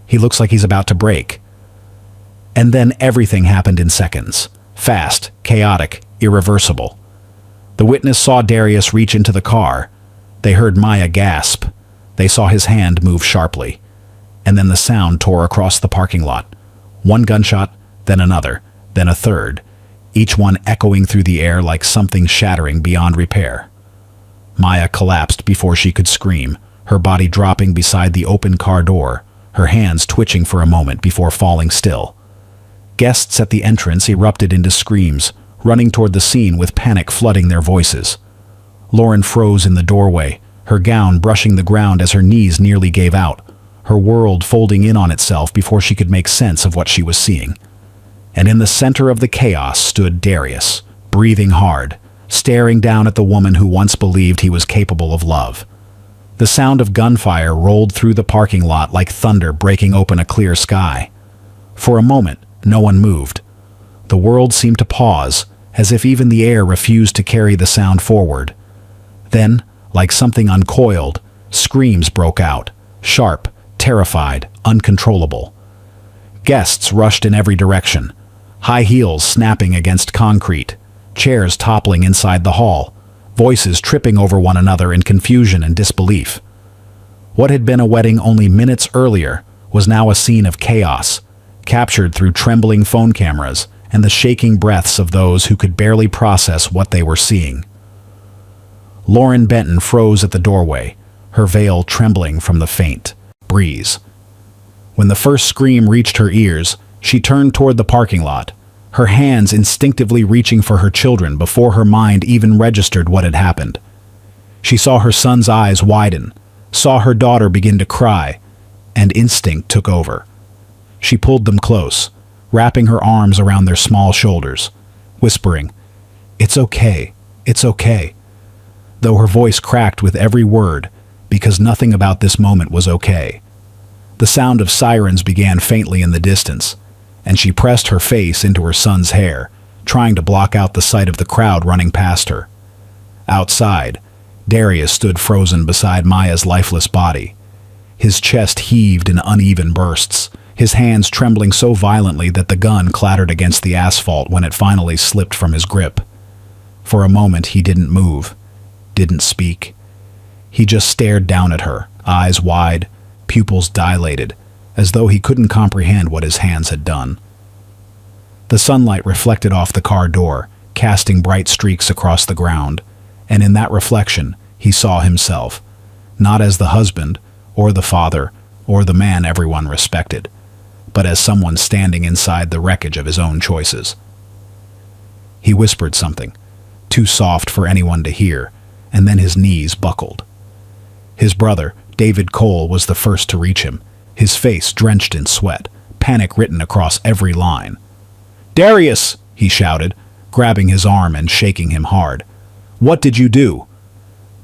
"He looks like he's about to break." And then everything happened in seconds. Fast, chaotic, irreversible. The witness saw Darius reach into the car. They heard Maya gasp. They saw his hand move sharply. And then the sound tore across the parking lot. One gunshot, then another, then a third, each one echoing through the air like something shattering beyond repair. Maya collapsed before she could scream, her body dropping beside the open car door, her hands twitching for a moment before falling still. Guests at the entrance erupted into screams, running toward the scene with panic flooding their voices. Lauren froze in the doorway, her gown brushing the ground as her knees nearly gave out, her world folding in on itself before she could make sense of what she was seeing. And in the center of the chaos stood Darius, breathing hard, staring down at the woman who once believed he was capable of love. The sound of gunfire rolled through the parking lot like thunder breaking open a clear sky. For a moment, no one moved. The world seemed to pause, as if even the air refused to carry the sound forward. Then, like something uncoiled, screams broke out, sharp, terrified, uncontrollable. Guests rushed in every direction, high heels snapping against concrete, chairs toppling inside the hall, voices tripping over one another in confusion and disbelief. What had been a wedding only minutes earlier was now a scene of chaos, captured through trembling phone cameras and the shaking breaths of those who could barely process what they were seeing. Lauren Benton froze at the doorway, her veil trembling from the faint breeze. When the first scream reached her ears, she turned toward the parking lot, her hands instinctively reaching for her children before her mind even registered what had happened. She saw her son's eyes widen, saw her daughter begin to cry, and instinct took over. She pulled them close, wrapping her arms around their small shoulders, whispering, "It's okay, it's okay," though her voice cracked with every word, because nothing about this moment was okay. The sound of sirens began faintly in the distance, and she pressed her face into her son's hair, trying to block out the sight of the crowd running past her. Outside, Darius stood frozen beside Maya's lifeless body. His chest heaved in uneven bursts, his hands trembling so violently that the gun clattered against the asphalt when it finally slipped from his grip. For a moment he didn't move, didn't speak. He just stared down at her, eyes wide, pupils dilated, as though he couldn't comprehend what his hands had done. The sunlight reflected off the car door, casting bright streaks across the ground, and in that reflection he saw himself, not as the husband, or the father, or the man everyone respected, but as someone standing inside the wreckage of his own choices. He whispered something, too soft for anyone to hear, and then his knees buckled. His brother, David Cole, was the first to reach him, his face drenched in sweat, panic written across every line. "Darius!" he shouted, grabbing his arm and shaking him hard. "What did you do?"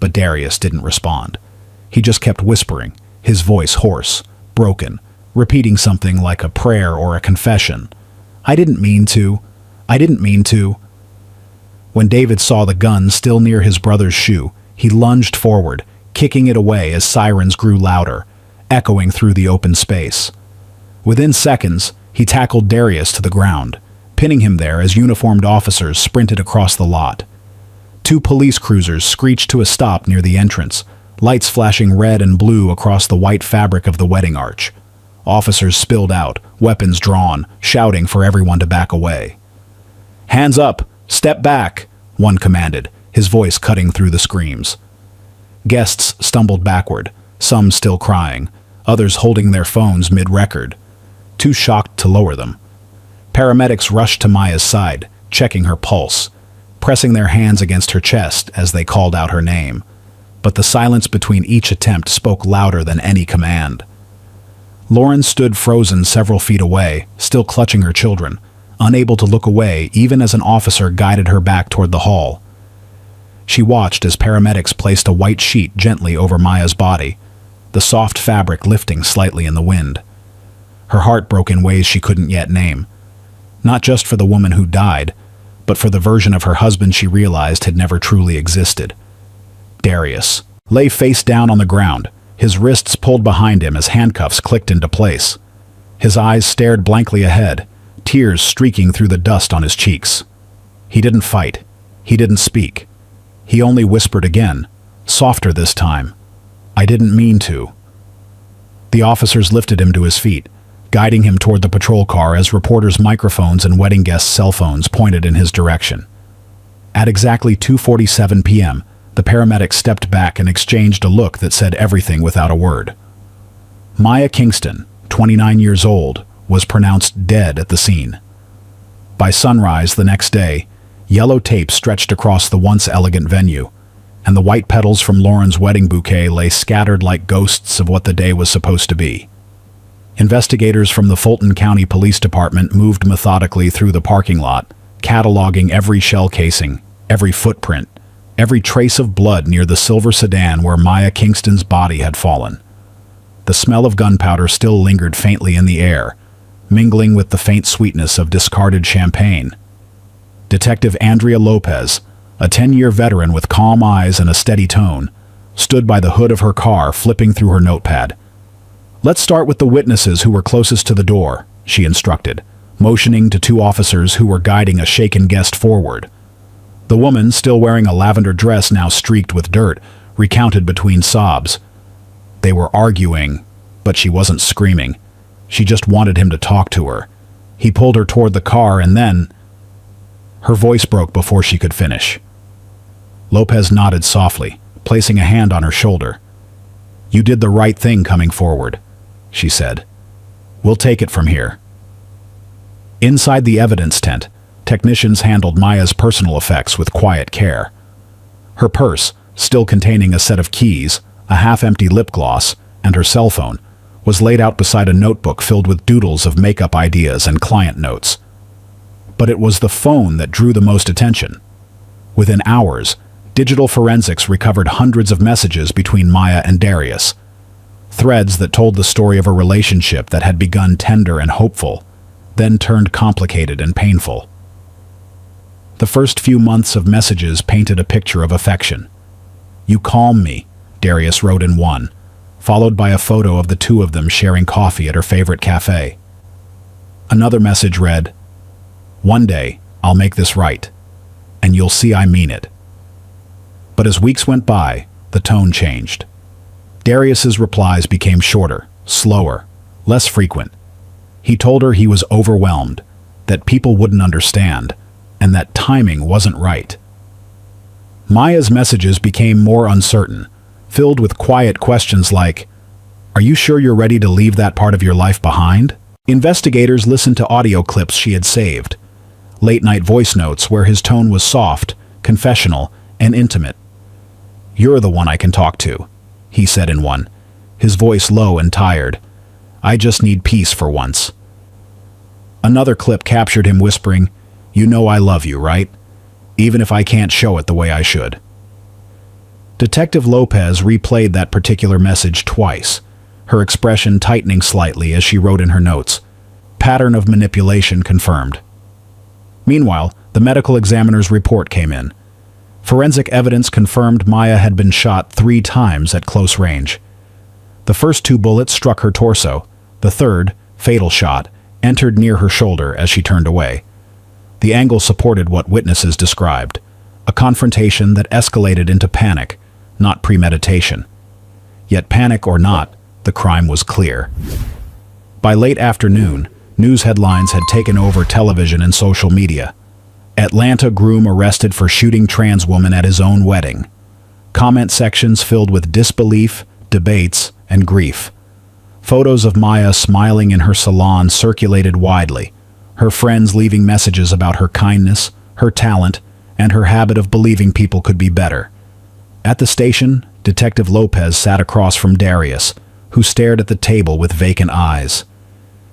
But Darius didn't respond. He just kept whispering, his voice hoarse, broken, repeating something like a prayer or a confession. I didn't mean to. I didn't mean to. When David saw the gun still near his brother's shoe, he lunged forward, kicking it away as sirens grew louder, echoing through the open space. Within seconds, he tackled Darius to the ground, pinning him there as uniformed officers sprinted across the lot. 2 police cruisers screeched to a stop near the entrance, lights flashing red and blue across the white fabric of the wedding arch. Officers spilled out, weapons drawn, shouting for everyone to back away. "Hands up! Step back!" one commanded, his voice cutting through the screams. Guests stumbled backward, some still crying, others holding their phones mid-record, too shocked to lower them. Paramedics rushed to Maya's side, checking her pulse, pressing their hands against her chest as they called out her name. But the silence between each attempt spoke louder than any command. Lauren stood frozen several feet away, still clutching her children, unable to look away even as an officer guided her back toward the hall. She watched as paramedics placed a white sheet gently over Maya's body, the soft fabric lifting slightly in the wind. Her heart broke in ways she couldn't yet name, not just for the woman who died, but for the version of her husband she realized had never truly existed. Darius lay face down on the ground, his wrists pulled behind him as handcuffs clicked into place. His eyes stared blankly ahead, tears streaking through the dust on his cheeks. He didn't fight. He didn't speak. He only whispered again, softer this time. "I didn't mean to." The officers lifted him to his feet, guiding him toward the patrol car as reporters' microphones and wedding guests' cell phones pointed in his direction. At exactly 2:47 p.m., the paramedics stepped back and exchanged a look that said everything without a word. Maya Kingston, 29 years old, was pronounced dead at the scene. By sunrise the next day, yellow tape stretched across the once elegant venue, and the white petals from Lauren's wedding bouquet lay scattered like ghosts of what the day was supposed to be. Investigators from the Fulton County Police Department moved methodically through the parking lot, cataloging every shell casing, every footprint, every trace of blood near the silver sedan where Maya Kingston's body had fallen. The smell of gunpowder still lingered faintly in the air, mingling with the faint sweetness of discarded champagne. Detective Andrea Lopez, a 10-year veteran with calm eyes and a steady tone, stood by the hood of her car flipping through her notepad. "Let's start with the witnesses who were closest to the door," she instructed, motioning to 2 officers who were guiding a shaken guest forward. The woman, still wearing a lavender dress now streaked with dirt, recounted between sobs. They were arguing, but she wasn't screaming. She just wanted him to talk to her. He pulled her toward the car and then... Her voice broke before she could finish. Lopez nodded softly, placing a hand on her shoulder. "You did the right thing coming forward," she said. "We'll take it from here." Inside the evidence tent, technicians handled Maya's personal effects with quiet care. Her purse, still containing a set of keys, a half-empty lip gloss, and her cell phone, was laid out beside a notebook filled with doodles of makeup ideas and client notes. But it was the phone that drew the most attention. Within hours, digital forensics recovered hundreds of messages between Maya and Darius, threads that told the story of a relationship that had begun tender and hopeful, then turned complicated and painful. The first few months of messages painted a picture of affection. "You calm me," Darius wrote in one, followed by a photo of the 2 of them sharing coffee at her favorite cafe. Another message read, "One day, I'll make this right, and you'll see I mean it." But as weeks went by, the tone changed. Darius's replies became shorter, slower, less frequent. He told her he was overwhelmed, that people wouldn't understand, and that timing wasn't right. Maya's messages became more uncertain, filled with quiet questions like, "Are you sure you're ready to leave that part of your life behind?" Investigators listened to audio clips she had saved, late-night voice notes where his tone was soft, confessional, and intimate. "You're the one I can talk to," he said in one, his voice low and tired. "I just need peace for once." Another clip captured him whispering, "You know I love you, right? Even if I can't show it the way I should." Detective Lopez replayed that particular message twice, her expression tightening slightly as she wrote in her notes, "Pattern of manipulation confirmed." Meanwhile, the medical examiner's report came in. Forensic evidence confirmed Maya had been shot 3 times at close range. The first 2 bullets struck her torso. The third, fatal shot, entered near her shoulder as she turned away. The angle supported what witnesses described, a confrontation that escalated into panic, not premeditation. Yet panic or not, the crime was clear. By late afternoon, news headlines had taken over television and social media. Atlanta groom arrested for shooting trans woman at his own wedding. Comment sections filled with disbelief, debates, and grief. Photos of Maya smiling in her salon circulated widely, her friends leaving messages about her kindness, her talent, and her habit of believing people could be better. At the station, Detective Lopez sat across from Darius, who stared at the table with vacant eyes.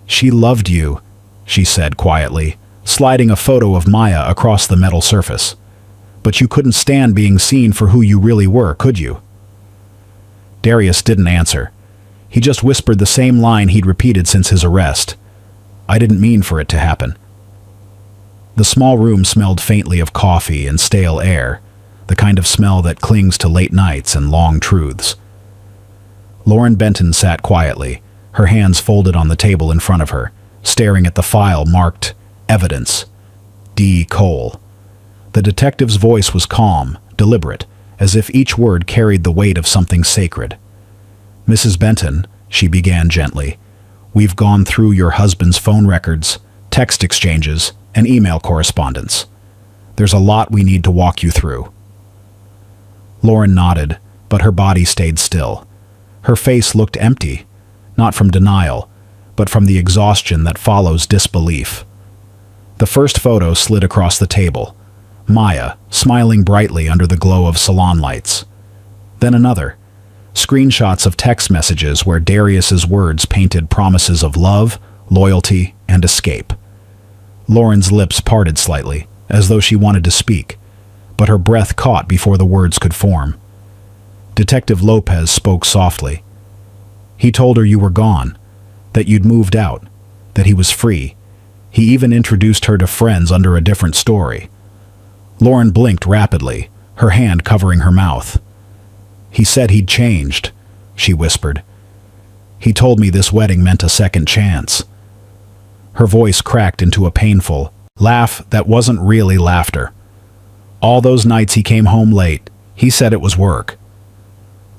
"She loved you," she said quietly, sliding a photo of Maya across the metal surface. "But you couldn't stand being seen for who you really were, could you?" Darius didn't answer. He just whispered the same line he'd repeated since his arrest. "I didn't mean for it to happen." The small room smelled faintly of coffee and stale air, the kind of smell that clings to late nights and long truths. Lauren Benton sat quietly, her hands folded on the table in front of her, staring at the file marked Evidence. D. Cole. The detective's voice was calm, deliberate, as if each word carried the weight of something sacred. "Mrs. Benton," she began gently, "we've gone through your husband's phone records, text exchanges, and email correspondence. There's a lot we need to walk you through." Lauren nodded, but her body stayed still. Her face looked empty, not from denial, but from the exhaustion that follows disbelief. The first photo slid across the table, Maya, smiling brightly under the glow of salon lights. Then another, screenshots of text messages where Darius's words painted promises of love, loyalty, and escape. Lauren's lips parted slightly, as though she wanted to speak, but her breath caught before the words could form. Detective Lopez spoke softly. "He told her you were gone, that you'd moved out, that he was free. He even introduced her to friends under a different story." Lauren blinked rapidly, her hand covering her mouth. "He said he'd changed," she whispered. "He told me this wedding meant a second chance." Her voice cracked into a painful laugh that wasn't really laughter. "All those nights he came home late, he said it was work."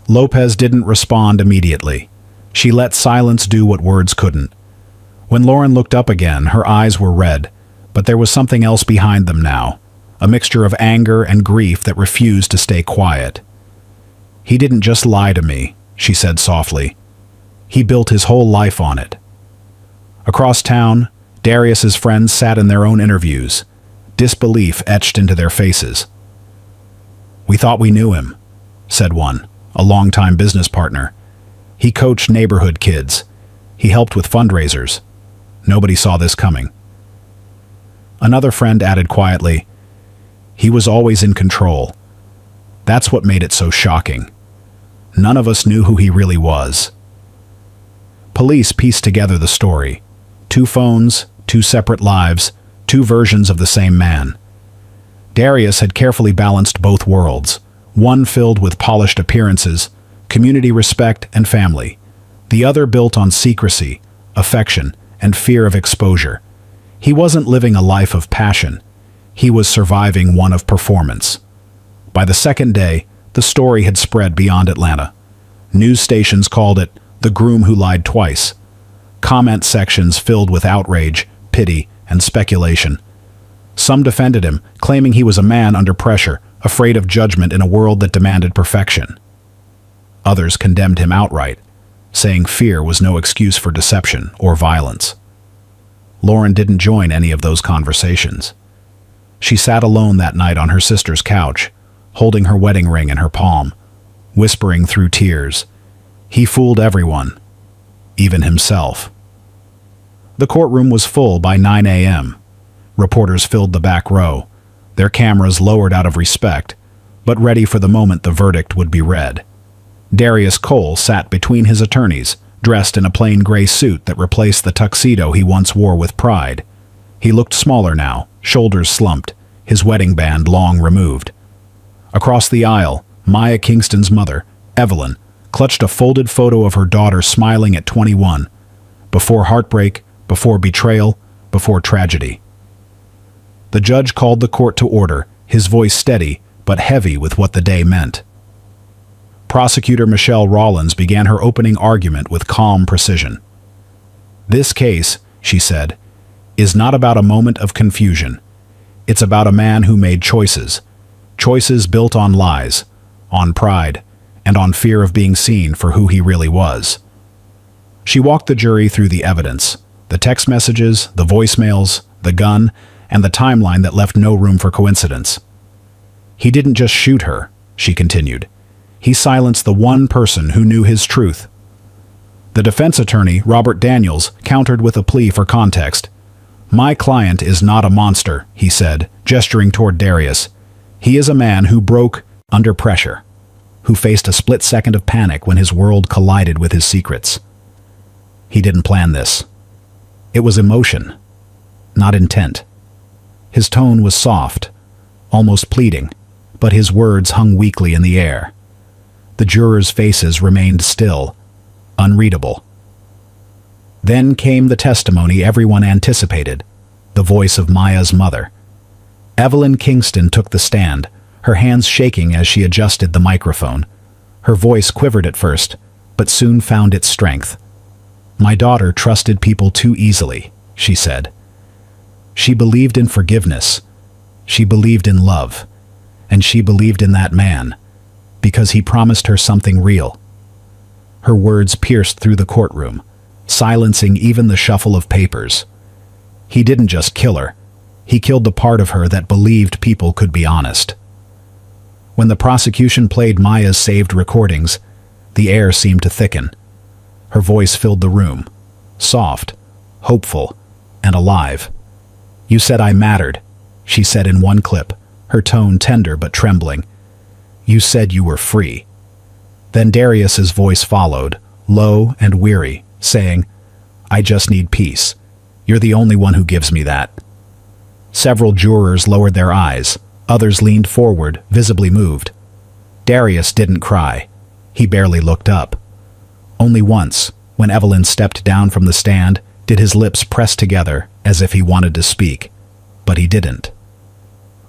Lopez didn't respond immediately. She let silence do what words couldn't. When Lauren looked up again, her eyes were red, but there was something else behind them now, a mixture of anger and grief that refused to stay quiet. "He didn't just lie to me," she said softly. "He built his whole life on it." Across town, Darius's friends sat in their own interviews, disbelief etched into their faces. "We thought we knew him," said one, a longtime business partner. "He coached neighborhood kids. He helped with fundraisers. Nobody saw this coming." Another friend added quietly, "He was always in control. That's what made it so shocking. None of us knew who he really was." Police pieced together the story. 2 phones, 2 separate lives, 2 versions of the same man. Darius had carefully balanced both worlds, one filled with polished appearances, community respect, and family. The other built on secrecy, affection, and fear of exposure. He wasn't living a life of passion. He was surviving one of performance. By the second day, the story had spread beyond Atlanta. News stations called it "the groom who lied twice." Comment sections filled with outrage, pity, and speculation. Some defended him, claiming he was a man under pressure, afraid of judgment in a world that demanded perfection. Others condemned him outright, saying fear was no excuse for deception or violence. Lauren didn't join any of those conversations. She sat alone that night on her sister's couch, holding her wedding ring in her palm, whispering through tears, "He fooled everyone, even himself." The courtroom was full by 9 a.m. Reporters filled the back row, their cameras lowered out of respect, but ready for the moment the verdict would be read. Darius Cole sat between his attorneys, dressed in a plain gray suit that replaced the tuxedo he once wore with pride. He looked smaller now, shoulders slumped, his wedding band long removed. Across the aisle, Maya Kingston's mother, Evelyn, clutched a folded photo of her daughter smiling at 21, before heartbreak, before betrayal, before tragedy. The judge called the court to order, his voice steady but heavy with what the day meant. Prosecutor Michelle Rollins began her opening argument with calm precision. "This case," she said, "is not about a moment of confusion. It's about a man who made choices. Choices built on lies, on pride, and on fear of being seen for who he really was." She walked the jury through the evidence, the text messages, the voicemails, the gun, and the timeline that left no room for coincidence. "He didn't just shoot her," she continued. "He silenced the one person who knew his truth." The defense attorney, Robert Daniels, countered with a plea for context. "My client is not a monster," he said, gesturing toward Darius. "He is a man who broke under pressure, who faced a split second of panic when his world collided with his secrets. He didn't plan this. It was emotion, not intent." His tone was soft, almost pleading, but his words hung weakly in the air. The jurors' faces remained still, unreadable. Then came the testimony everyone anticipated, the voice of Maya's mother. Evelyn Kingston took the stand, her hands shaking as she adjusted the microphone. Her voice quivered at first, but soon found its strength. "My daughter trusted people too easily," she said. "She believed in forgiveness. She believed in love. And she believed in that man, because he promised her something real." Her words pierced through the courtroom, silencing even the shuffle of papers. He didn't just kill her. He killed the part of her that believed people could be honest. When the prosecution played Maya's saved recordings, the air seemed to thicken. Her voice filled the room, soft, hopeful, and alive. "You said I mattered," she said in one clip, her tone tender but trembling. "You said you were free." Then Darius's voice followed, low and weary, saying, "I just need peace. You're the only one who gives me that." Several jurors lowered their eyes, others leaned forward, visibly moved. Darius didn't cry. He barely looked up. Only once, when Evelyn stepped down from the stand, did his lips press together as if he wanted to speak, but he didn't.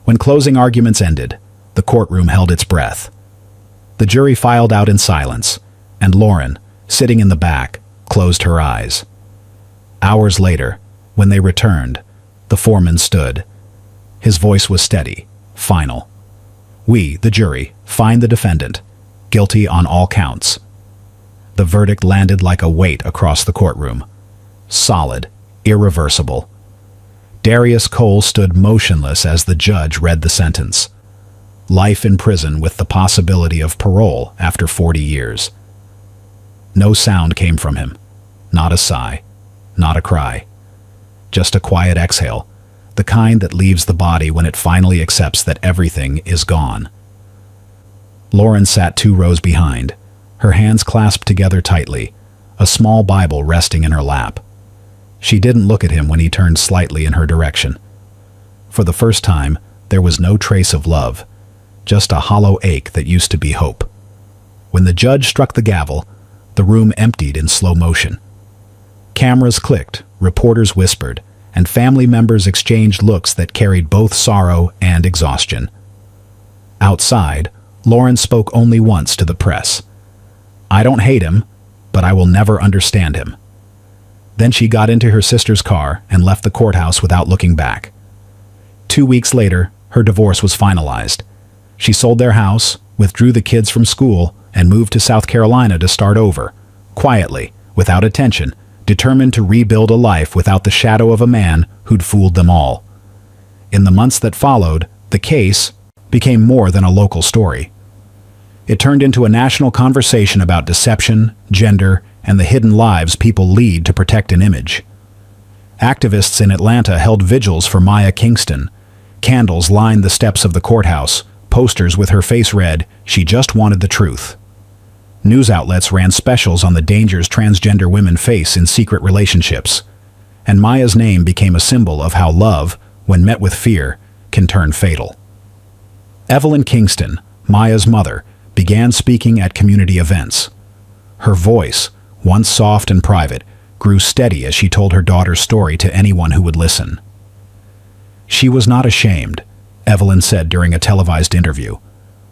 When closing arguments ended, the courtroom held its breath. The jury filed out in silence, and Lauren, sitting in the back, closed her eyes. Hours later, when they returned, the foreman stood. His voice was steady, final. "We, the jury, find the defendant, guilty on all counts." The verdict landed like a weight across the courtroom. Solid, irreversible. Darius Cole stood motionless as the judge read the sentence. Life in prison with the possibility of parole after 40 years. No sound came from him. Not a sigh. Not a cry. Just a quiet exhale, the kind that leaves the body when it finally accepts that everything is gone. Lauren sat 2 rows behind, her hands clasped together tightly, a small Bible resting in her lap. She didn't look at him when he turned slightly in her direction. For the first time, there was no trace of love, just a hollow ache that used to be hope. When the judge struck the gavel, the room emptied in slow motion. Cameras clicked, reporters whispered, and family members exchanged looks that carried both sorrow and exhaustion. Outside, Lauren spoke only once to the press. "I don't hate him, but I will never understand him." Then she got into her sister's car and left the courthouse without looking back. 2 weeks later, her divorce was finalized. She sold their house, withdrew the kids from school, and moved to South Carolina to start over, quietly, without attention, determined to rebuild a life without the shadow of a man who'd fooled them all. In the months that followed, the case became more than a local story. It turned into a national conversation about deception, gender, and the hidden lives people lead to protect an image. Activists in Atlanta held vigils for Maya Kingston. Candles lined the steps of the courthouse, posters with her face read, "She just wanted the truth." News outlets ran specials on the dangers transgender women face in secret relationships, and Maya's name became a symbol of how love, when met with fear, can turn fatal. Evelyn Kingston, Maya's mother, began speaking at community events. Her voice, once soft and private, grew steady as she told her daughter's story to anyone who would listen. She was not ashamed, Evelyn said during a televised interview.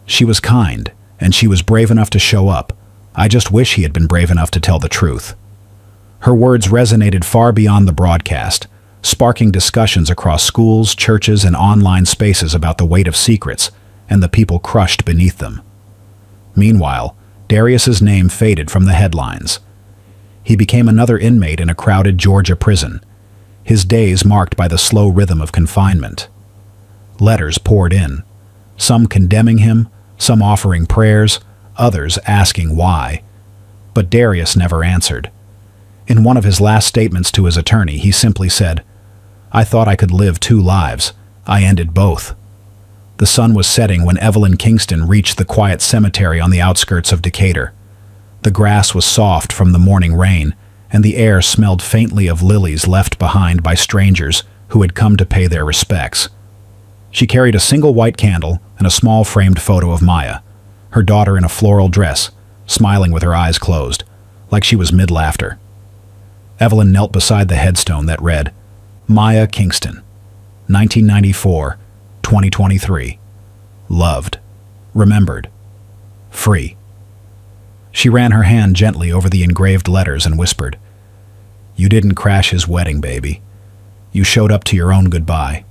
She was kind, and she was brave enough to show up. I just wish he had been brave enough to tell the truth. Her words resonated far beyond the broadcast, sparking discussions across schools, churches, and online spaces about the weight of secrets and the people crushed beneath them. Meanwhile, Darius's name faded from the headlines. He became another inmate in a crowded Georgia prison, his days marked by the slow rhythm of confinement. Letters poured in, some condemning him, some offering prayers, others asking why. But Darius never answered. In one of his last statements to his attorney, he simply said, "I thought I could live 2 lives. I ended both." The sun was setting when Evelyn Kingston reached the quiet cemetery on the outskirts of Decatur. The grass was soft from the morning rain, and the air smelled faintly of lilies left behind by strangers who had come to pay their respects. She carried a single white candle and a small framed photo of Maya, her daughter in a floral dress, smiling with her eyes closed, like she was mid-laughter. Evelyn knelt beside the headstone that read, "Maya Kingston, 1994-2023. Loved, remembered, free." She ran her hand gently over the engraved letters and whispered, "You didn't crash his wedding, baby. You showed up to your own goodbye."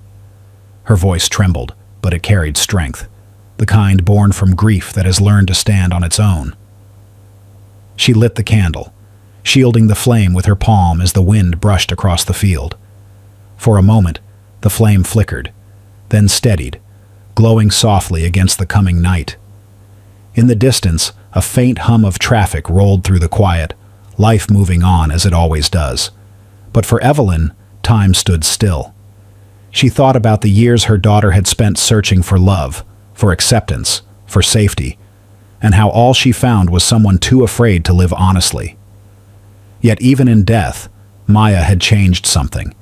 Her voice trembled, but it carried strength, the kind born from grief that has learned to stand on its own. She lit the candle, shielding the flame with her palm as the wind brushed across the field. For a moment, the flame flickered, then steadied, glowing softly against the coming night. In the distance, a faint hum of traffic rolled through the quiet, life moving on as it always does. But for Evelyn, time stood still. She thought about the years her daughter had spent searching for love, for acceptance, for safety, and how all she found was someone too afraid to live honestly. Yet even in death, Maya had changed something.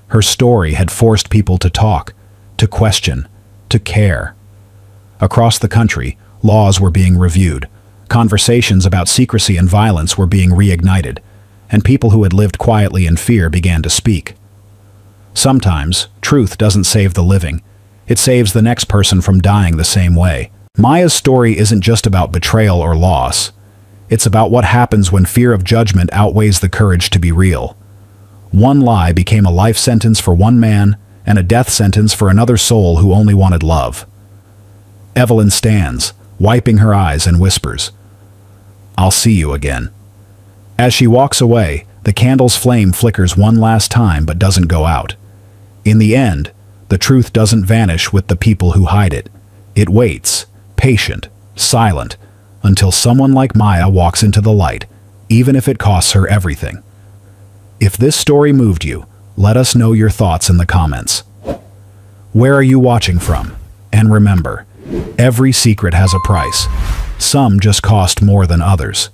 Her story had forced people to talk, to question, to care. Across the country, laws were being reviewed, conversations about secrecy and violence were being reignited, and people who had lived quietly in fear began to speak. Sometimes, truth doesn't save the living. It saves the next person from dying the same way. Maya's story isn't just about betrayal or loss. It's about what happens when fear of judgment outweighs the courage to be real. One lie became a life sentence for one man and a death sentence for another soul who only wanted love. Evelyn stands, wiping her eyes, and whispers, "I'll see you again." As she walks away, the candle's flame flickers one last time but doesn't go out. In the end, the truth doesn't vanish with the people who hide it. It waits, patient, silent, until someone like Maya walks into the light, even if it costs her everything. If this story moved you, let us know your thoughts in the comments. Where are you watching from? And remember, every secret has a price. Some just cost more than others.